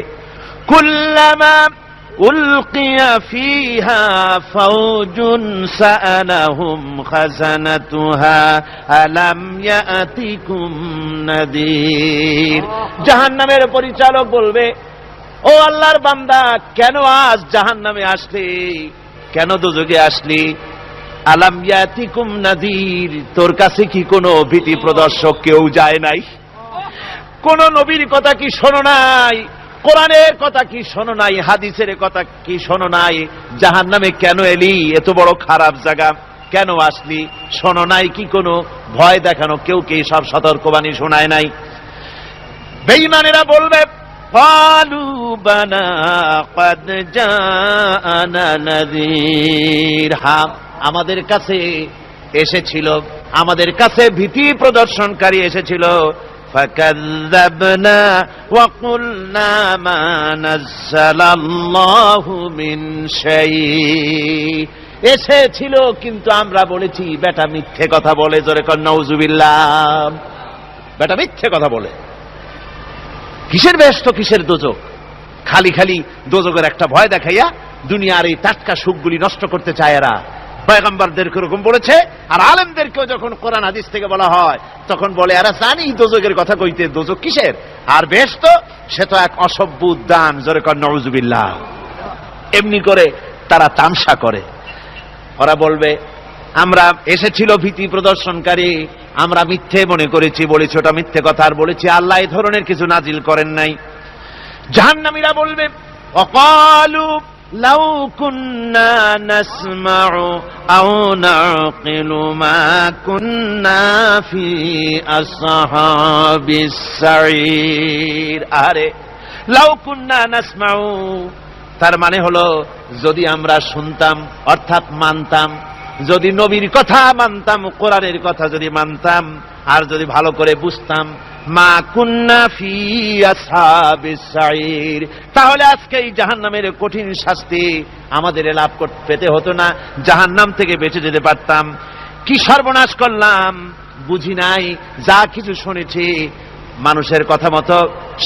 কুল্লামা উলকিয়া ফিহা ফাওজুন সাআলাহুম খাজানাতুহা আলাম ইয়াতিকুম নাদির, জাহান্নামের পরিচালক বলবে, ও আল্লাহর বান্দা, কেন আজ জাহান্নামে আসলি, কেন দোজখে আসলি? আলাম ইয়াতিকুম নাদির, তোর কাছে কি কোনো ভীতি প্রদর্শক কেউ যায় নাই? কোন নবীর কথা কি শোনো নাই? কোরআনের কথা কি শোনো নাই? হাদিসের কথা কি শোনো নাই? জাহান্নামে কেন এলি? এত বড় খারাপ জায়গা কেন আসলি? শোনো নাই কি? কোনো ভয় দেখানো কেউ কি সব সতর্কবাণী শোনায় নাই? বেঈমানেরা বলবে, ক্বালু বালা ক্বাদ জাআনা নাযীর, হ্যাঁ আমাদের কাছে এসেছিল, আমাদের কাছে ভীতি প্রদর্শনকারী এসেছিল। ফাকাযযাবনা ওয়া কুলনা মা নাযালাল্লাহু মিন শাই, এসেছিল কিন্তু আমরা বলেছি বেটা মিথ্যে কথা বলে। জোরে কর নাউযুবিল্লাহ, বেটা মিথ্যে কথা বলে। কিসের বেহেশত, কিসের দোজখ? খালি খালি দোজখের একটা ভয় দেখাইয়া দুনিয়ার এই টাটকা সুখগুলি নষ্ট করতে চায় এরা। পয়গম্বরদেরকে এরকম বলেছে, আর আলেমদেরকেও যখন কোরআন হাদিস থেকে বলা হয় তখন বলে, এরা জানি দোজখের কথা কইতে, দোজখ কিসের আর বেহেশত, সে তো এক অসভ্য উদ্যান। জোরে কর নাউযুবিল্লাহ। এমনি করে তারা তামসা করে। ওরা বলবে, আমরা এসেছিল ভীতি প্রদর্শনকারী, আমরা মিথ্যে মনে করেছি, বলেছি ওটা মিথ্যে কথা, আর বলেছি আল্লাহ এই ধরনের কিছু নাজিল করেন নাই। জাহান্নামীরা বলবে, ওয়াকালু লাউ কুন্না নাসমাউ আও নাকিলু মা কুন্না ফি আসহাবিস সাঈর, আরে লাউ কুন্না নাসমাউ, তার মানে হলো যদি আমরা শুনতাম, অর্থাৎ মানতাম, যদি নবীর কথা মানতাম, কোরআনের কথা যদি মানতাম, আর যদি ভালো করে বুঝতাম, মা কুন্না ফি আসহাবিস সাঈর, তাহলে আজকে এই জাহান্নামের কঠিন শাস্তি আমাদের লাভ পেতে হতো না, জাহান্নাম থেকে বেঁচে যেতে পারতাম। কি সর্বনাশ করলাম, বুঝি নাই, যা কিছু শুনেছি মানুষের কথা মতো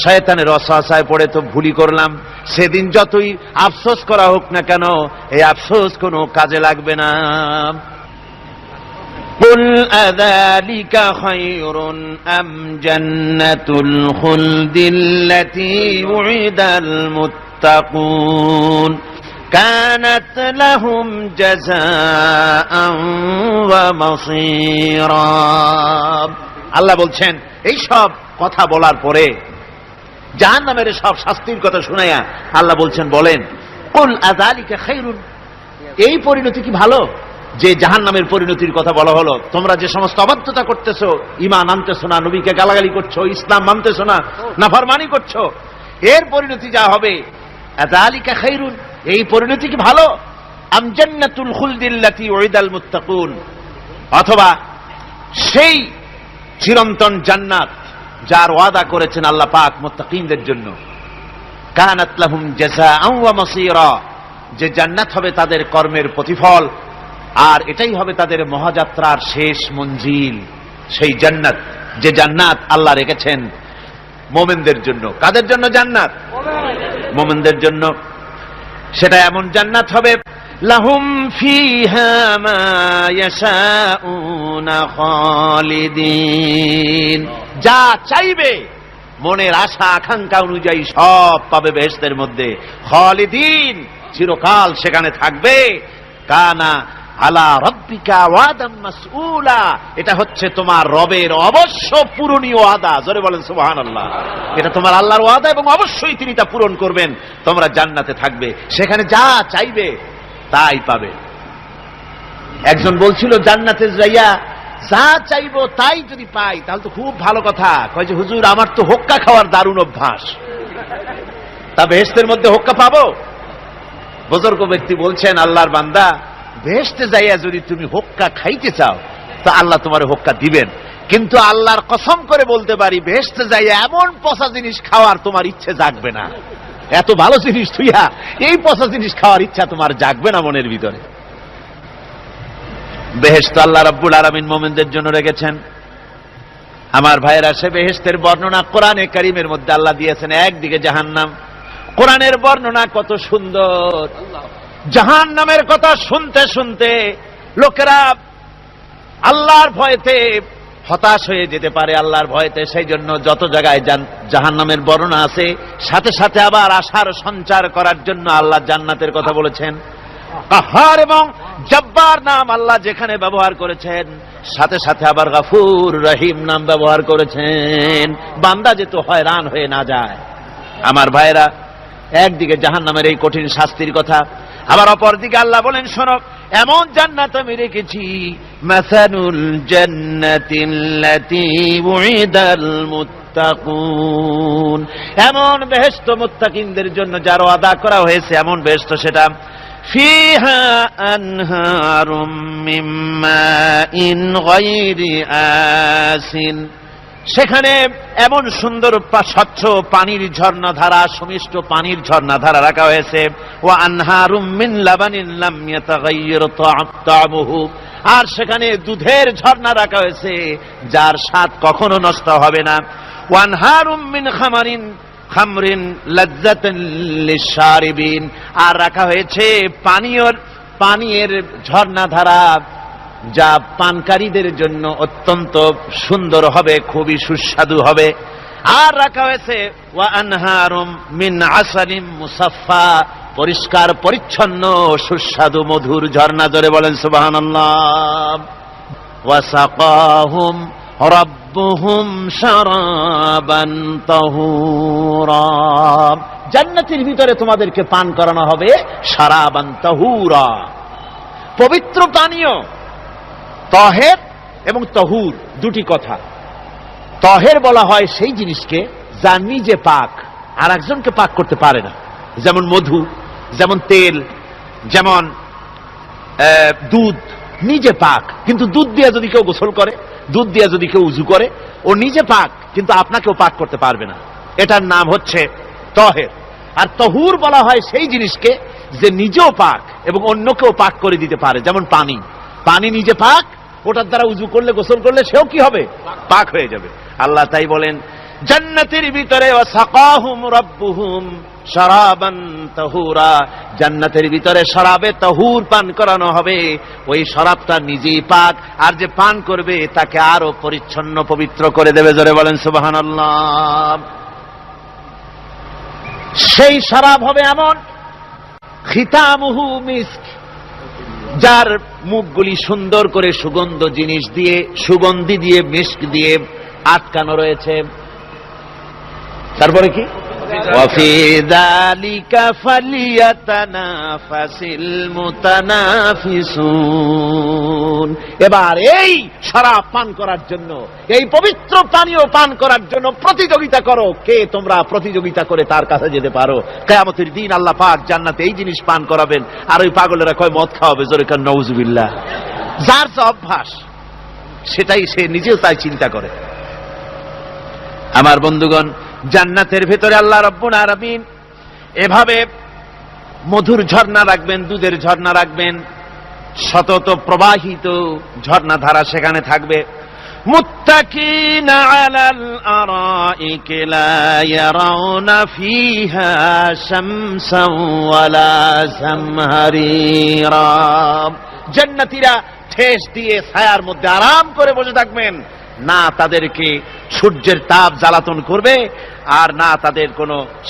শয়তানের ওয়াসওয়াসায় পড়ে তো ভুলই করলাম। সেদিন যতই আফসোস করা হোক না কেন, এই আফসোস কোনো কাজে লাগবে না। কুল আযালিকা খায়রুন আম জান্নাতুল খুলদিল্লাতী উইদাল মুত্তাকুন কানাত লাহুম জাযাআন ওয়া মাসীরা। আল্লাহ বলছেন, এই সব কথা বলার পরে, জাহান্নামের সব শাস্তির কথা শুনাইয়া আল্লাহ বলছেন, বলেন, কুল আযালিকা খায়রুন, এই পরিণতি কি ভালো যে জাহান্নামের পরিণতির কথা বলা হলো? তোমরা যে সমস্ত অবাধ্যতা করতেছো, ঈমান আনতেছো না, নবীকে গালাগালি করছো, ইসলাম মানতেছো না, নাফরমানি করছো, এর পরিণতি যা হবে, আযালিকা খায়রুন, এই পরিণতি কি ভালো? আম জান্নাতুল খুলদিল্লাতী উইদাল মুত্তাকুন, অথবা সেই চিরন্তন জান্নাত যার ওয়াদা করেছেন আল্লাহ পাক মুত্তাকিনদের জন্য, কানাত লাহুম জাযাআন ওয়া মাসীরা, যে জান্নাত হবে তাদের কর্মের প্রতিফল, আর এটাই হবে তাদের মহাযাত্রার শেষ মঞ্জিল। সেই জান্নাত, যে জান্নাত আল্লাহ রেখেছেন মুমিনদের জন্য। কাদের জন্য জান্নাত? মুমিনদের জন্য। সেটা এমন জান্নাত হবে, লাহুম ফিহা মা ইয়াশাউনা খালিদিন, যা চাইবে মনের আশা আকাঙ্ক্ষা অনুযায়ী সব পাবে বেহেশতের মধ্যে। খালিদিন, চিরকাল সেখানে থাকবে। কানা আলা রাব্বিকা ওয়াদাম মাসউলা, এটা হচ্ছে তোমার রবের অবশ্য পূরণীয় ওয়াদা। জোরে বলেন সুবহানাল্লাহ। এটা তোমার আল্লাহর ওয়াদা এবং অবশ্যই তিনি তা পূরণ করবেন। তোমরা জান্নাতে থাকবে, সেখানে যা চাইবে তাই পাবে। একজন বলছিল জান্নাতে যাইয়া যা চাইবো তাই যদি পাই তাহলে তো খুব ভালো কথা। কয় যে হুজুর আমার তো হোক্কা খাওয়ার দারুণ অভ্যাস, তা বেহেশতের মধ্যে হোক্কা পাবো? বুজুর্গ ব্যক্তি বলছেন, আল্লাহর বান্দা, বেহেশতে যাইয়া যদি তুমি হোক্কা খাইতে চাও তো আল্লাহ তোমার হোক্কা দিবেন, কিন্তু আল্লাহর কসম করে বলতে পারি বেহেশতে যাইয়া এমন পচা জিনিস খাওয়ার তোমার ইচ্ছে জাগবে না। এত ভালো জিনিস তুইয়া এই পচা জিনিস খাওয়ার ইচ্ছা তোমার জাগবে না মনের ভিতরে। বেহেশত আল্লাহ রাব্বুল আলামিন মুমিনদের জন্য রেখেছেন। আমার ভাইয়েরা, সে বেহেশতের বর্ণনা কোরআনে কারীমের মধ্যে আল্লাহ দিয়েছেন। একদিকে জাহান্নাম, কোরআনের বর্ণনা কত সুন্দর। জাহান্নামের কথা শুনতে শুনতে লোকেরা আল্লাহর ভয়তে হতাশ হয়ে যেতে পারে, আল্লাহর ভয়তে। সেই জন্য যত জায়গায় জাহান্নামের বর্ণনা আছে সাথে সাথে আবার আশার সঞ্চার করার জন্য আল্লাহ জান্নাতের কথা বলেছেন। কাহার এবং জব্বার নাম আল্লাহ যেখানে ব্যবহার করেছেন সাথে সাথে আবার গফুর রহিম নাম ব্যবহার করেছেন, বান্দা যেহেতু হয়রান হয়ে না যায়। আমার ভাইরা, একদিকে জাহান্নামের এই কঠিন শাস্তির কথা, আবার অপরদিকে আল্লাহ বলেন, শোনো, এমন জান্নাত আমি রেখেছি, মাসানুল জান্নাতিল্লাতী উইদাল মুত্তাকুন, এমন বেহেশত মুত্তাকিনদের জন্য যার ওয়াদা করা হয়েছে এমন বেহেশত, সেটা ফিহা আনহারুম মিন মাইন গায়রি আসিন, সেখানে এমন সুন্দর স্বচ্ছ পানির ঝর্ণাধারা, সুমিষ্ট পানির ঝর্ণাধারা রাখা হয়েছে। ওয়া আনহারুম মিন লাবানিন লাম ইয়াতাগায়্যার তা'আমুহু, আর সেখানে দুধের ঝর্ণা রাখা হয়েছে যার স্বাদ কখনো নষ্ট হবে না। ওয়া আনহারুম মিন খামরিন লাজ্জাতান লিশারিবিন, আর রাখা হয়েছে পানীয়ের ঝর্ণাধারা যা পানকারীদের জন্য অত্যন্ত সুন্দর হবে, খুবই সুস্বাদু হবে। আর রাখা হয়েছে ওয়া আনহারুম মিন আসালিম মুসাফফা, পরিষ্কার পরিচ্ছন্ন সুস্বাদু মধুর ঝর্ণা। জোরে বলেন সুবহানাল্লাহ। ওয়া সাকাহুম রাব্বুহুম শারাবান তাহুরা, জান্নাতের ভিতরে তোমাদেরকে পান করানো হবে শারাবান তাহুরা, পবিত্র পানীয়। তহের এবং তহুর দুটি কথা। তহের বলা হয় সেই জিনিসকে যা নিজে পাক আর একজনকে পাক করতে পারে না, যেমন মধু, যেমন তেল, যেমন দুধ নিজে পাক, কিন্তু দুধ দিয়ে যদি কেউ গোসল করে, দুধ দিয়ে যদি কেউ উযু করে, ও নিজে পাক কিন্তু আপনাকেও পাক করতে পারবে না। এটার নাম হচ্ছে তহের। আর তহুর বলা হয় সেই জিনিসকে যে নিজেও পাক এবং অন্যকেও পাক করে দিতে পারে, যেমন পানি। পানি নিজে পাক, ওটার দ্বারা উযু করলে, গোসল করলে সেও কি হবে? পাক হয়ে যাবে। আল্লাহ তাই বলেন জান্নাতের ভিতরে ওয়াসাকাহুম রাব্বুহুম শারাবান তাহুরা, জান্নাতের ভিতরে শরাবে তাহুর পান করানো হবে। ওই শরাবটা নিজেই পাক, আর যে পান করবে তাকে আরো পরিচ্ছন্ন পবিত্র করে দেবে। জোরে বলেন সুবহানাল্লাহ। সেই শরাব হবে এমন, খিতামুহু মিস্ক, যার মুখগুলি সুন্দর করে সুগন্ধ জিনিস দিয়ে, সুগন্ধি দিয়ে, মিস্ক দিয়ে আটকানো রয়েছে। তারপরে কি? ওয়াফি যালিকা ফালিয়াতানাফাসিল মুতানাফিসুন, এবার এই শরাব পান করার জন্য, এই পবিত্র পানীয় পান করার জন্য প্রতিযোগিতা করো। কে তোমরা প্রতিযোগিতা করে তার কাছে যেতে পারো? কিয়ামতের দিন আল্লাহ পাক জান্নাতে এই জিনিস পান করাবেন, আর ওই পাগলেরা কয় মদ খাওয়াবে। জোরে কান নাউযুবিল্লাহ। যার যা অভ্যাস সেটাই সে নিজেও তাই চিন্তা করে। আমার বন্ধুগণ, জান্নাতের ভেতরে আল্লাহ রাব্বুল আলামিন এভাবে মধুর ঝর্ণা রাখবেন, দুধের ঝর্ণা রাখবেন, সতত প্রবাহিত ঝর্ণাধারা সেখানে থাকবে। মুত্তাকিনা আলাল আরাইকি লা ইয়ারাউনা ফিহা শামসান ওয়ালা জামহারিরা, জান্নাতীরা ঠেস দিয়ে ছায়ার মধ্যে আরাম করে বসে থাকবেন, না তাদেরকে সূর্যের তাপ জ্বালাতন করবে আর না তাদের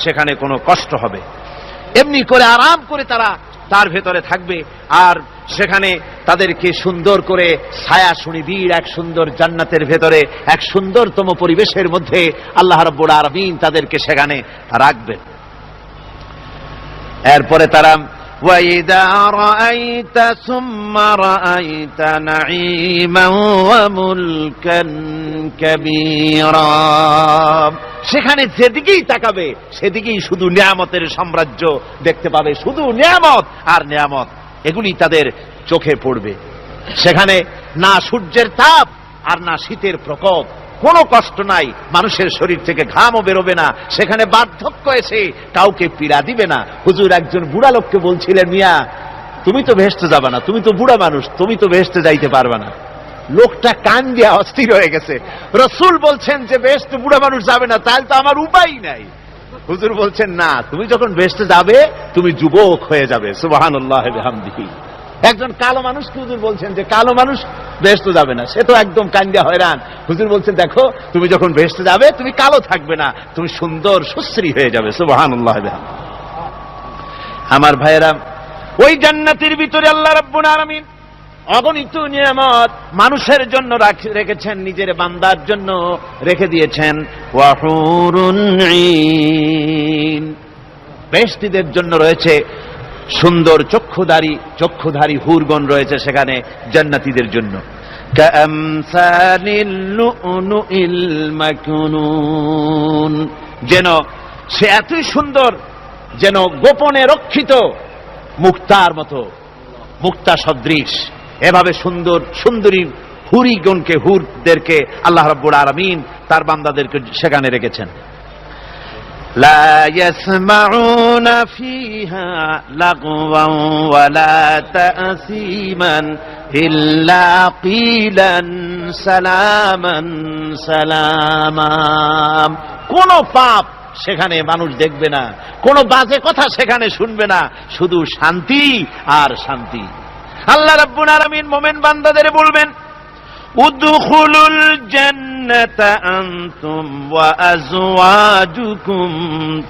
সেখানে কোনো কষ্ট হবে। এমনি করে আরাম করে তারা তার ভেতরে থাকবে। আর সেখানে তাদেরকে সুন্দর করে ছায়া সুনিবিড় এক সুন্দর জান্নাতের ভেতরে এক সুন্দরতম পরিবেশের মধ্যে আল্লাহ রাব্বুল আলামিন তাদেরকে সেখানে রাখবেন। এরপরে তারা وَإِذَا رَأَيْتَ ثُمَّ رَأَيْتَ نَعِيمًا وَمُلْكًا كَبِيرًا, সেখানে যেদিকেই তাকাবে সেদিকেই শুধু নিয়ামতের সাম্রাজ্য দেখতে পাবে, শুধু নিয়ামত আর নিয়ামত, এগুলি তাদের চোখে পড়বে। সেখানে না সূর্যের তাপ আর না শীতের প্রকোপ, কোনো কষ্ট নাই, মানুষের শরীর থেকে ঘামও বেরোবে না, সেখানে বার্ধক্য এসে কাউকে পীড়া দিবে না। হুজুর একজন বুড়া লোককে বলছিলেন, মিয়া তুমি তো ভেস্তে যাবে না, তুমি তো বুড়া মানুষ, তুমি তো ভেস্তে যাইতে পারবে না। লোকটা কান দিয়া অস্থির হয়ে গেছে। রাসূল বলছেন যে ভেস্তে বুড়া মানুষ যাবে না, তাহলে তো আমার উপায় নাই। হুজুর বলছেন না, তুমি যখন ভেস্তে যাবে তুমি যুবক হয়ে যাবে। সুবহানাল্লাহ ওয়া বিহামদিহি। একজন কালো মানুষকে হুজুর বলছেন যে কালো মানুষ বেহেশতে যাবে না, সে তো একদম কান্দিয়া হয়রান। হুজুর বলছেন দেখো তুমি যখন বেহেশতে যাবে তুমি কালো থাকবে না, তুমি সুন্দর সুশ্রী হয়ে যাবে। সুবহানাল্লাহ। আমার ভাইয়েরা, ওই জান্নাতের ভিতরে আল্লাহ রাব্বুল আলামিন অগণিত নিয়ামত মানুষের জন্য রেখেছেন, নিজের বান্দার জন্য রেখে দিয়েছেন। ওয়া হুরুন ঈন, বেহেশতীদের জন্য রয়েছে সুন্দর চক্ষুধারী হুরগণ রয়েছে সেখানে জান্নাতীদের জন্য। কামসালিল লুউলুইল মাকনুন, যেন সে এতই সুন্দর, যেন গোপনে রক্ষিত মুক্তার মতো, মুক্তা সদৃশ। এভাবে সুন্দর সুন্দরী হুরদেরকে আল্লাহ রাব্বুল আলামিন তার বান্দাদেরকে সেখানে রেখেছেন। لا يسمعون فيها لغوا ولا تأثيما إلا قيلا سلاما سلاما, কোন পাপ সেখানে মানুষ দেখবে না, কোন বাজে কথা সেখানে শুনবে না, শুধু শান্তি আর শান্তি। আল্লাহ রাব্বুল আলামিন মুমিন বান্দাদের বলবেন, উদখুলুল জান্নাতা আনতুম ওয়া আজওয়াজুকুম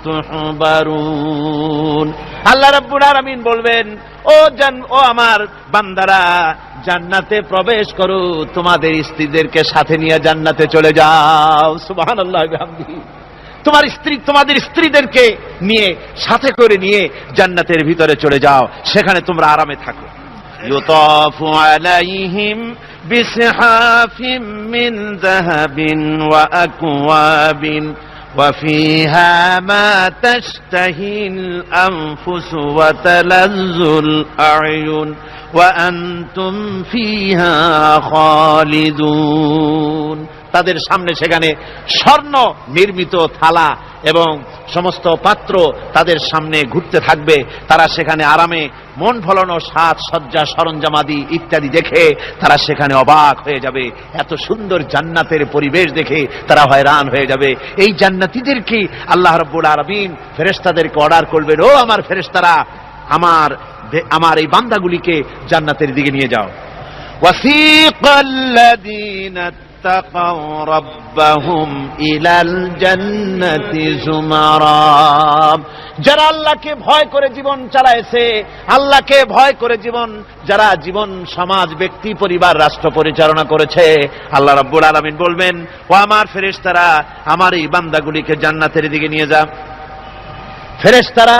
তুহবারুন। আল্লাহ রাব্বুল আলামিন বলবেন, ও আমার বান্দারা, জান্নাতে প্রবেশ করো, তোমাদের স্ত্রীদেরকে সাথে নিয়ে জান্নাতে চলে যাও। সুবহানাল্লাহ ওয়া বিহামদিহি। তোমাদের স্ত্রীদেরকে নিয়ে সাথে করে নিয়ে জান্নাতের ভিতরে চলে যাও, সেখানে তোমরা আরামে থাকো। ইউতাফু আলাইহিম بسحاف من ذهب وأكواب وفيها ما تشتهي الأنفس وتلذ الأعين وأنتم فيها خالدون। তাদের সামনে সেখানে স্বর্ণ নির্মিত থালা এবং সমস্ত পাত্র তাদের সামনে ঘুরতে থাকবে। তারা সেখানে আরামে মন ভোলানো সাজ সজ্জা সরঞ্জামাদি ইত্যাদি দেখে তারা সেখানে অবাক হয়ে যাবে। এত সুন্দর জান্নাতের পরিবেশ দেখে তারা হয়রান হয়ে যাবে। এই জান্নাতীদেরকে আল্লাহ রাব্বুল আলামিন ফেরেশতাদেরকে অর্ডার করবেন, ও আমার ফেরেশতারা, আমার এই বান্দাগুলিকে জান্নাতের দিকে নিয়ে যাও। ওয়াসিকাল্লাযীনা اتقوا ربهم إلى الجنة زمرا, যারা আল্লাহকে ভয় করে জীবন চালায়ছে, আল্লাহকে ভয় করে যারা জীবন সমাজ ব্যক্তি পরিবার রাষ্ট্র পরিচালনা করেছে, আল্লাহ রাব্বুল আলামিন বলবেন, ও আমার ফেরেশতারা, আমার এই বান্দাগুলিকে জান্নাতের দিকে নিয়ে যাও। ফেরেশতারা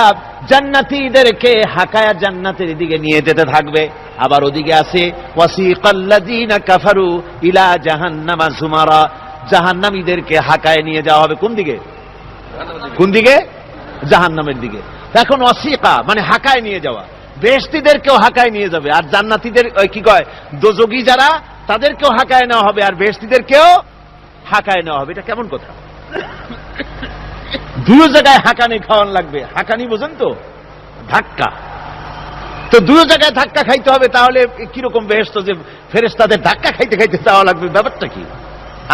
জান্নাতীদেরকে হাকায়া জান্নাতের দিকে নিয়ে যেতে থাকবে। আবার ওদিকে আছে ওয়াসিকাল্লাযীনা কাফারু ইলা জাহান্নামা যুমারা, জাহান্নামীদেরকে হাকায় নিয়ে যাওয়া হবে কোন দিকে? কোন দিকে? জাহান্নামের দিকে। এখন ওয়াসিকা মানে হাকায় নিয়ে যাওয়া, বেহেশতীদেরকেও হাকায় নিয়ে যাবে, আর জান্নাতীদের কি কয় দোজখী যারা তাদেরকেও হাকায় নেওয়া হবে, আর বেহেশতীদেরকেও হাকায় নেওয়া হবে। এটা কেমন কথা? দুই জায়গায় হাঁকানি খাওয়ান লাগবে। হাঁকানি বোঝেন তো? ধাক্কা। তো দুই জায়গায় ধাক্কা খাইতে হবে, তাহলে কিরকম বেহেশত যে ফেরেশতাদের ধাক্কা খাইতে খাইতে যাওয়া লাগবে, ব্যাপারটা কি?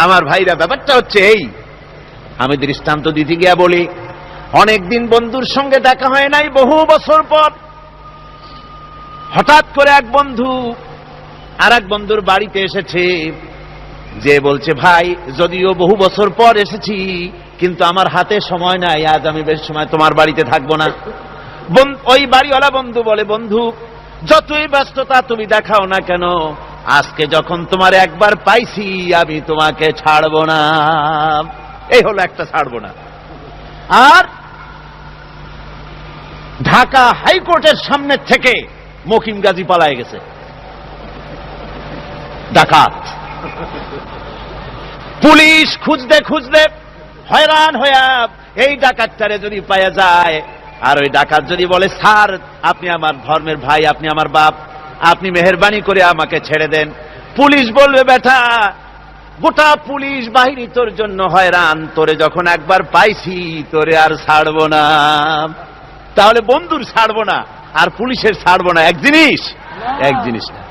আমার ভাইরা, ব্যাপারটা হচ্ছে এই, আমি দৃষ্টান্ত দিতে গিয়া বলি, অনেকদিন বন্ধুর সঙ্গে দেখা হয় নাই, বহু বছর পর হঠাৎ করে এক বন্ধু আর এক বন্ধুর বাড়িতে এসেছে, যে বলছে, ভাই যদিও বহু বছর পর এসেছি কিন্তু আমার হাতে সময় নাই, আজ আমি বেশ সময় তোমার বাড়িতে থাকবো না। ওই বাড়িওয়ালা বন্ধু বলে, বন্ধু যতই ব্যস্ততা তুমি দেখাও না কেন, আজকে যখন তোমার একবার পাইছি আমি তোমাকে ছাড়বো না। এই হলো একটা ছাড়বো না। আর ঢাকা হাইকোর্টের সামনে থেকে মকিম গাজী পালায় গেছে, ডাকাত। পুলিশ খুঁজতে খুঁজতে হয়রান হইয়া এই ডাকাতটারে যদি পাওয়া যায়, আর ওই ডাকাত যদি বলে স্যার আপনি আমার ধর্মের ভাই, আপনি আমার বাপ, আপনি মেহেরবানি করে আমাকে ছেড়ে দেন, পুলিশ বলবে বেটা গোটা পুলিশ বাহিনী তোর জন্য হয়রান, তোরে যখন একবার পাইছি তোরে আর ছাড়বো না। তাহলে বন্ধুর ছাড়বো না আর পুলিশের ছাড়বো না এক জিনিস? এক জিনিস না।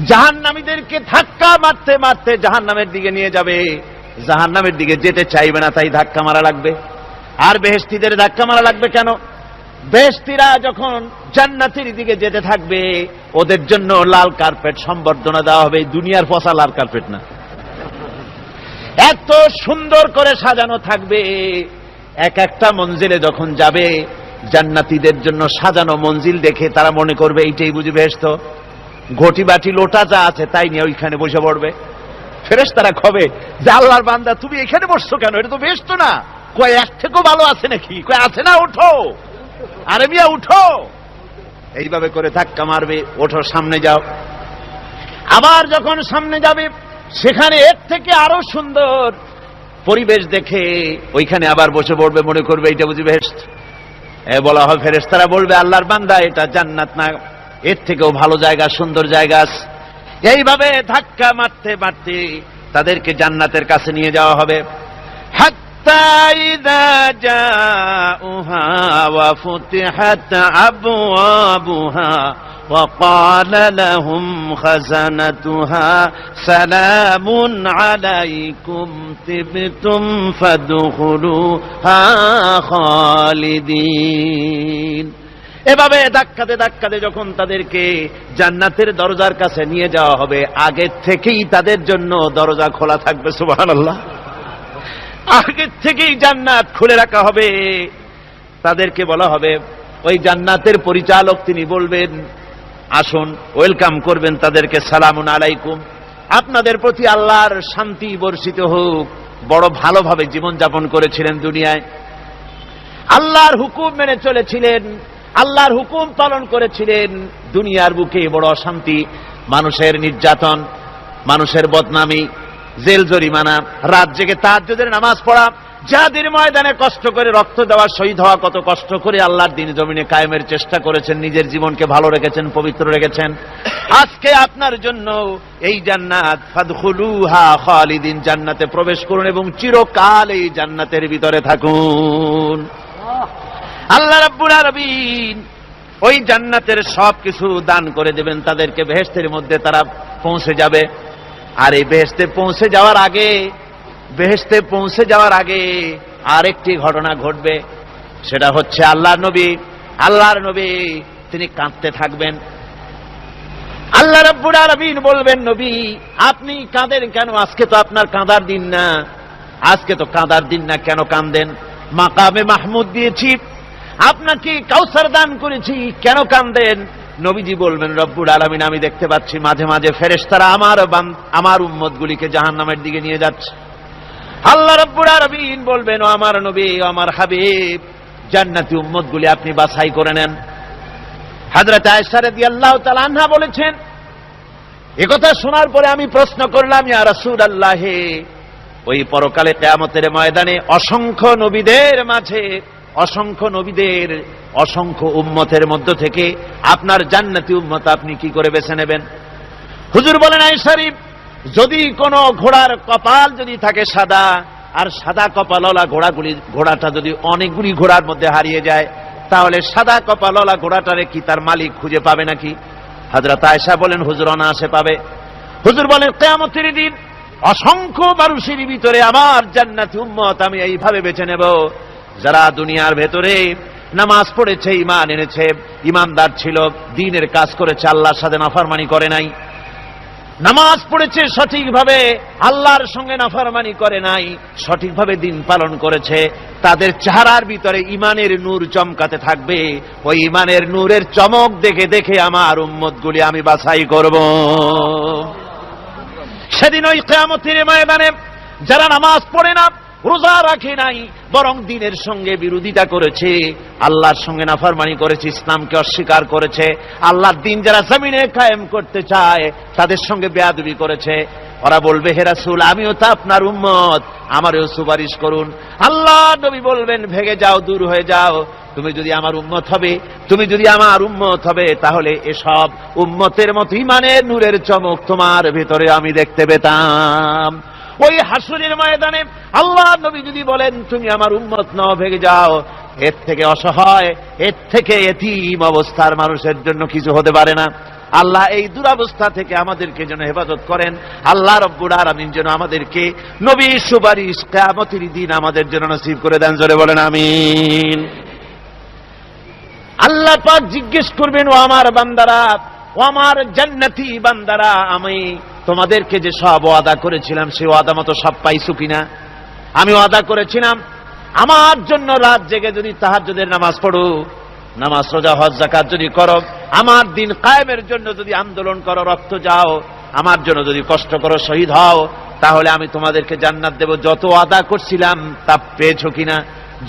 জাহান্নামীদেরকে ধাক্কা মারতে মারতে জাহান্নামের দিকে নিয়ে যাবে, জাহান্নামের দিকে যেতে চাইবে না, তাই ধাক্কা মারা লাগবে। আর বেহেশতীদের ধাক্কা মারা লাগবে কেন? বেহেশতীরা যখন জান্নাতের দিকে যেতে থাকবে ওদের জন্য লাল কার্পেট সম্বর্ধনা দেওয়া হবে। দুনিয়ার পচা লাল কার্পেট না, এত সুন্দর করে সাজানো থাকবে। এক একটা মঞ্জিলে যখন যাবে জান্নাতীদের জন্য সাজানো মঞ্জিল দেখে তারা মনে করবে এইটাই বুঝি বেহেশত। ঘটি বাটি লোটা যা আছে তাই নিয়ে ওইখানে বসে পড়বে। ফেরেশতারা কবে যে আল্লাহর বান্দা তুমি এখানে বসছো কেন, এটা তো বেহেশত না। কয় এক থেকেও ভালো আছে নাকি? কয় আছে না, ওঠো, আরে মিয়া উঠো। এইভাবে করে ধাক্কা মারবে, ওঠো সামনে যাও। আবার যখন সামনে যাবে সেখানে এর থেকে আরো সুন্দর পরিবেশ দেখে ওইখানে আবার বসে পড়বে, মনে করবে এটা বুঝি বেহেশত। বলা হয় ফেরেশতারা বলবে আল্লাহর বান্দা এটা জান্নাত না, এর থেকেও ভালো জায়গা, সুন্দর জায়গা আছে। এইভাবে ধাক্কা মারতে মারতে তাদেরকে জান্নাতের কাছে নিয়ে যাওয়া হবে। হাত্তা ইযা জাউহা ওয়া ফুতিহাত আবওয়াবুহা ওয়া ক্বালা লাহুম খাযানাতুহা সালামুন আলাইকুম তিবতুম ফাদখুলুহা খালিদিন। এভাবে ধাক্কাতে ধাক্কাতে যখন তাদেরকে জান্নাতের দরজার কাছে নিয়ে যাওয়া হবে, আগের থেকেই তাদের জন্য দরজা খোলা থাকবে। সুবহানাল্লাহ, আগের থেকেই জান্নাত খুলে রাখা হবে। তাদেরকে বলা হবে, ওই জান্নাতের পরিচালক তিনি বলবেন আসুন, ওয়েলকাম করবেন তাদেরকে, সালামুন আলাইকুম, আপনাদের প্রতি আল্লাহর শান্তি বর্ষিত হোক। বড় ভালোভাবে জীবন যাপন করেছিলেন দুনিয়ায়, আল্লাহর হুকুম মেনে চলেছিলেন, আল্লাহর হুকুম পালন করেছিলেন। দুনিয়ার বুকে বড় অশান্তি, মানুষের নির্যাতন, মানুষের বদনামি, জেল জরিমানা, রাত জেগে তাহাজ্জুদের নামাজ পড়া, জিহাদের ময়দানে কষ্ট করে রক্ত দেওয়া, শহীদ হওয়া, কত কষ্ট করে আল্লাহর দ্বীন জমিনে কায়েমের চেষ্টা করেছেন, নিজের জীবনকে ভালো রেখেছেন, পবিত্র রেখেছেন। আজকে আপনার জন্য এই জান্নাত, ফাদখুলুহা খালিদিন, জান্নাতে প্রবেশ করুন এবং চিরকাল এই জান্নাতের ভিতরে থাকুন। আল্লাহ রাব্বুল আলামিন ওই জান্নাতের সবকিছু দান করে দেবেন তাদেরকে, বেহেশতের মধ্যে তারা পৌঁছে যাবে। আর এই বেহেশতে পৌঁছে যাওয়ার আগে আরেকটি ঘটনা ঘটবে, সেটা হচ্ছে আল্লাহর নবী তিনি কাঁদতে থাকবেন। আল্লাহ রাব্বুল আলামিন বলবেন, নবী আপনি কাঁদেন কেন? আজকে তো আপনার কাঁদার দিন না, আজকে তো কাঁদার দিন না, কেন কাঁদেন? মাকামে মাহমুদ দিয়েছি, আপনাকে কাউসার দান করেছি, কেন কাঁদেন? নবীজি বলবেন, রব্বুল আলামিন আমি দেখতে পাচ্ছি মাঝে মাঝে ফেরেশতারা আমার উম্মতগুলিকে জাহান্নামের দিকে নিয়ে যাচ্ছে। আল্লাহ রাব্বুল আলামিন বলবেন, ও আমার নবী, ও আমার হাবিব, জান্নাতি উম্মতগুলি আপনি বাছাই করে নেন। হযরত আয়েশা রাদিয়াল্লাহু তাআলা আনহা বলেছেন, একথা শোনার পরে আমি প্রশ্ন করলাম, ইয়া রাসূলুল্লাহ, ওই পরকালে কিয়ামতের ময়দানে অসংখ্য নবীদের মাঝে, অসংখ্য উম্মতের মধ্য থেকে আপনার জান্নাতি উম্মত আপনি কি করে বেছে নেবেন? হুজুর বলেন, আয়েশা, যদি কোনো ঘোড়ার কপাল যদি থাকে সাদা, আর সাদা কপালওয়ালা ঘোড়াটা যদি অনেকগুলি ঘোড়ার মধ্যে হারিয়ে যায়, তাহলে সাদা কপালওয়ালা ঘোড়াটারে কি তার মালিক খুঁজে পাবে নাকি? হযরত আয়েশা বলেন, হুজুর অনায়াসে পাবে। হুজুর বলেন, কিয়ামতের দিন অসংখ্য মানুষের ভিতরে আমার জান্নাতি উম্মত আমি এইভাবে বেছে নেব, যারা দুনিয়ার ভেতরে নামাজ পড়েছে, ঈমান এনেছে, ঈমানদার ছিল, দ্বীনের কাজ করেছে, আল্লাহর সাথে নাফরমানি করে নাই, নামাজ পড়েছে সঠিকভাবে, আল্লাহর সঙ্গে নাফরমানি করে নাই, সঠিকভাবে দ্বীন পালন করেছে, তাদের চেহারার ভিতরে ঈমানের নূর চমকাতে থাকবে। ওই ঈমানের নূরের চমক দেখে দেখে আমার উম্মতগুলি আমি বাছাই করব। সেদিন ওই কিয়ামতের ময়দানে যারা নামাজ পড়ে না, রোজা রাখে নাই, বরং দ্বীনের সঙ্গে বিরোধিতা করেছে, আল্লাহর সঙ্গে নাফরমানি করেছে, ইসলামকে অস্বীকার করেছে, আল্লাহর দ্বীন যারা জমিনে কায়েম করতে চায় তাদের সঙ্গে বেয়াদবি করেছে, ওরা বলবে, হে রাসূল, আমিও তো আপনার উম্মত, আমারও সুপারিশ করুন। আল্লাহ নবী বলবেন, ভেগে যাও, দূর হয়ে যাও, তুমি যদি আমার উম্মত হবে, তাহলে এসব উম্মতের মতো ঈমানের নূরের চমক তোমার ভেতরে আমি দেখতে পেতাম। ওই হাসরের ময়দানে আল্লাহ নবী যদি বলেন, তুমি আমার উম্মত নও, ভেগে যাও, এর থেকে অসহায়, এর থেকে এতিম অবস্থার মানুষের জন্য কিছু হতে পারে না। আল্লাহ এই দুরবস্থা থেকে আমাদেরকে যেন হেফাজত করেন। আল্লাহ রব্বুল আলামিন যেন আমাদেরকে নবীর সুপারিশ কিয়ামতের দিন আমাদের জন্য নসিব করে দেন। জোরে বলেন আমিন। আল্লাহ পাক জিজ্ঞেস করবেন, ও আমার বান্দারা, ও আমার জান্নাতি বান্দারা, আমি তোমাদেরকে যে সব ওয়াদা করেছিলাম সেই ওয়াদা মতো সব পাইছো কিনা? আমি ওয়াদা করেছিলাম আমার জন্য রাত জেগে যদি তাহাজ্জুদের নামাজ পড়ো, নামাজ, রোজা, হজ, যাকাত যদি করো, আমার দিন কায়েমের জন্য যদি আন্দোলন করো, রক্ত যাও, আমার জন্য যদি কষ্ট করো, শহীদ হও, তাহলে আমি তোমাদেরকে জান্নাত দেব। যত ওয়াদা করছিলাম তা পেয়েছো কিনা?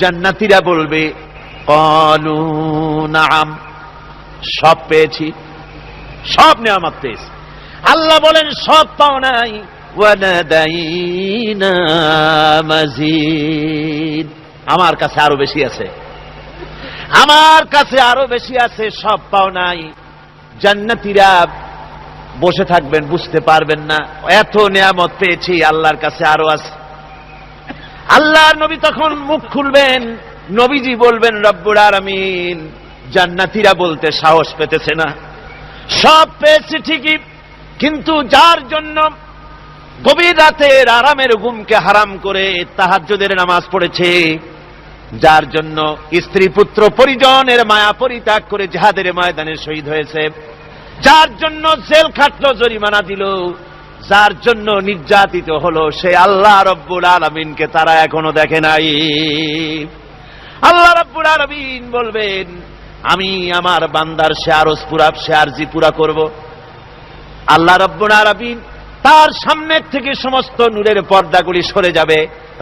জান্নাতীরা বলবে, ক্বালু নাআম, সব পেয়েছি, সব নেয়ামত পেয়েছি। আল্লাহ বলেন, সব পাও নাই, ওয়ালাদাইনা মাজিদ, আমার কাছে আরো বেশি আছে, আমার কাছে আরো বেশি আছে, সব পাও নাই। জান্নাতীরা বসে থাকবেন, বুঝতে পারবেন না, এত নিয়ামত পেয়েছি, আল্লাহর কাছে আরো আছে। আল্লাহর নবী তখন মুখ খুলবেন, নবীজি বলবেন, রব্বুল আলামিন, জান্নাতীরা বলতে সাহস পেতেছে না, সব পেয়েছে ঠিকই, কিন্তু যার জন্য গভীর রাতের আরামের ঘুমকে হারাম করে তাহাজ্জুদের নামাজ পড়েছে, যার জন্য স্ত্রী পুত্র পরিজনের মায়া পরিত্যাগ করে জিহাদের ময়দানে শহীদ হয়েছে, যার জন্য জেল খাটলো, জরিমানা দিল, যার জন্য নির্যাতিত হলো, সে আল্লাহ রব্বুল আলামিনকে তারা এখনো দেখে নাই। আল্লাহ রব্বুল আলামিন বলবেন, আমি আমার বান্দার সে আরজ পুরা, সে আরজি পুরা করব। আল্লাহ রব্বুল আলামিন তার সামনের থেকে সমস্ত নূরের পর্দাগুলি সরে যাবে।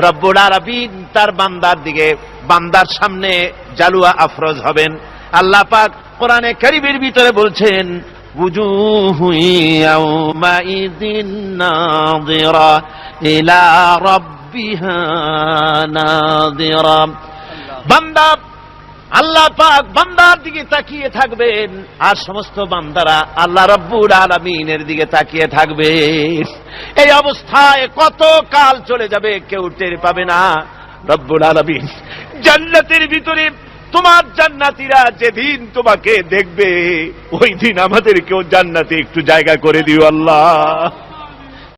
রব্বুল আলামিন তার বান্দার দিকে, বান্দার সামনে জালুয়া আফরোজ হবেন। আল্লাহ পাক কোরআনে কারীমের ভিতরে বলছেন, ওয়াজুহু ইয়াওমাইযিন নাযিরা ইলা রাব্বিহা নাযিরা। বান্দা, আল্লাহ পাক বান্দার দিকে তাকিয়ে থাকবেন, আর সমস্ত বান্দারা আল্লাহ রব্বুল আলামিনের দিকে তাকিয়ে থাকবে। এই অবস্থায় কত কাল চলে যাবে কেউ টের পাবে না। রব্বুল আলামিন জান্নাতের ভিতরে, তোমার জান্নাতীরা যেদিন তোমাকে দেখবে, ওই দিন আমাদেরকেও জান্নাতে একটু জায়গা করে দিও আল্লাহ।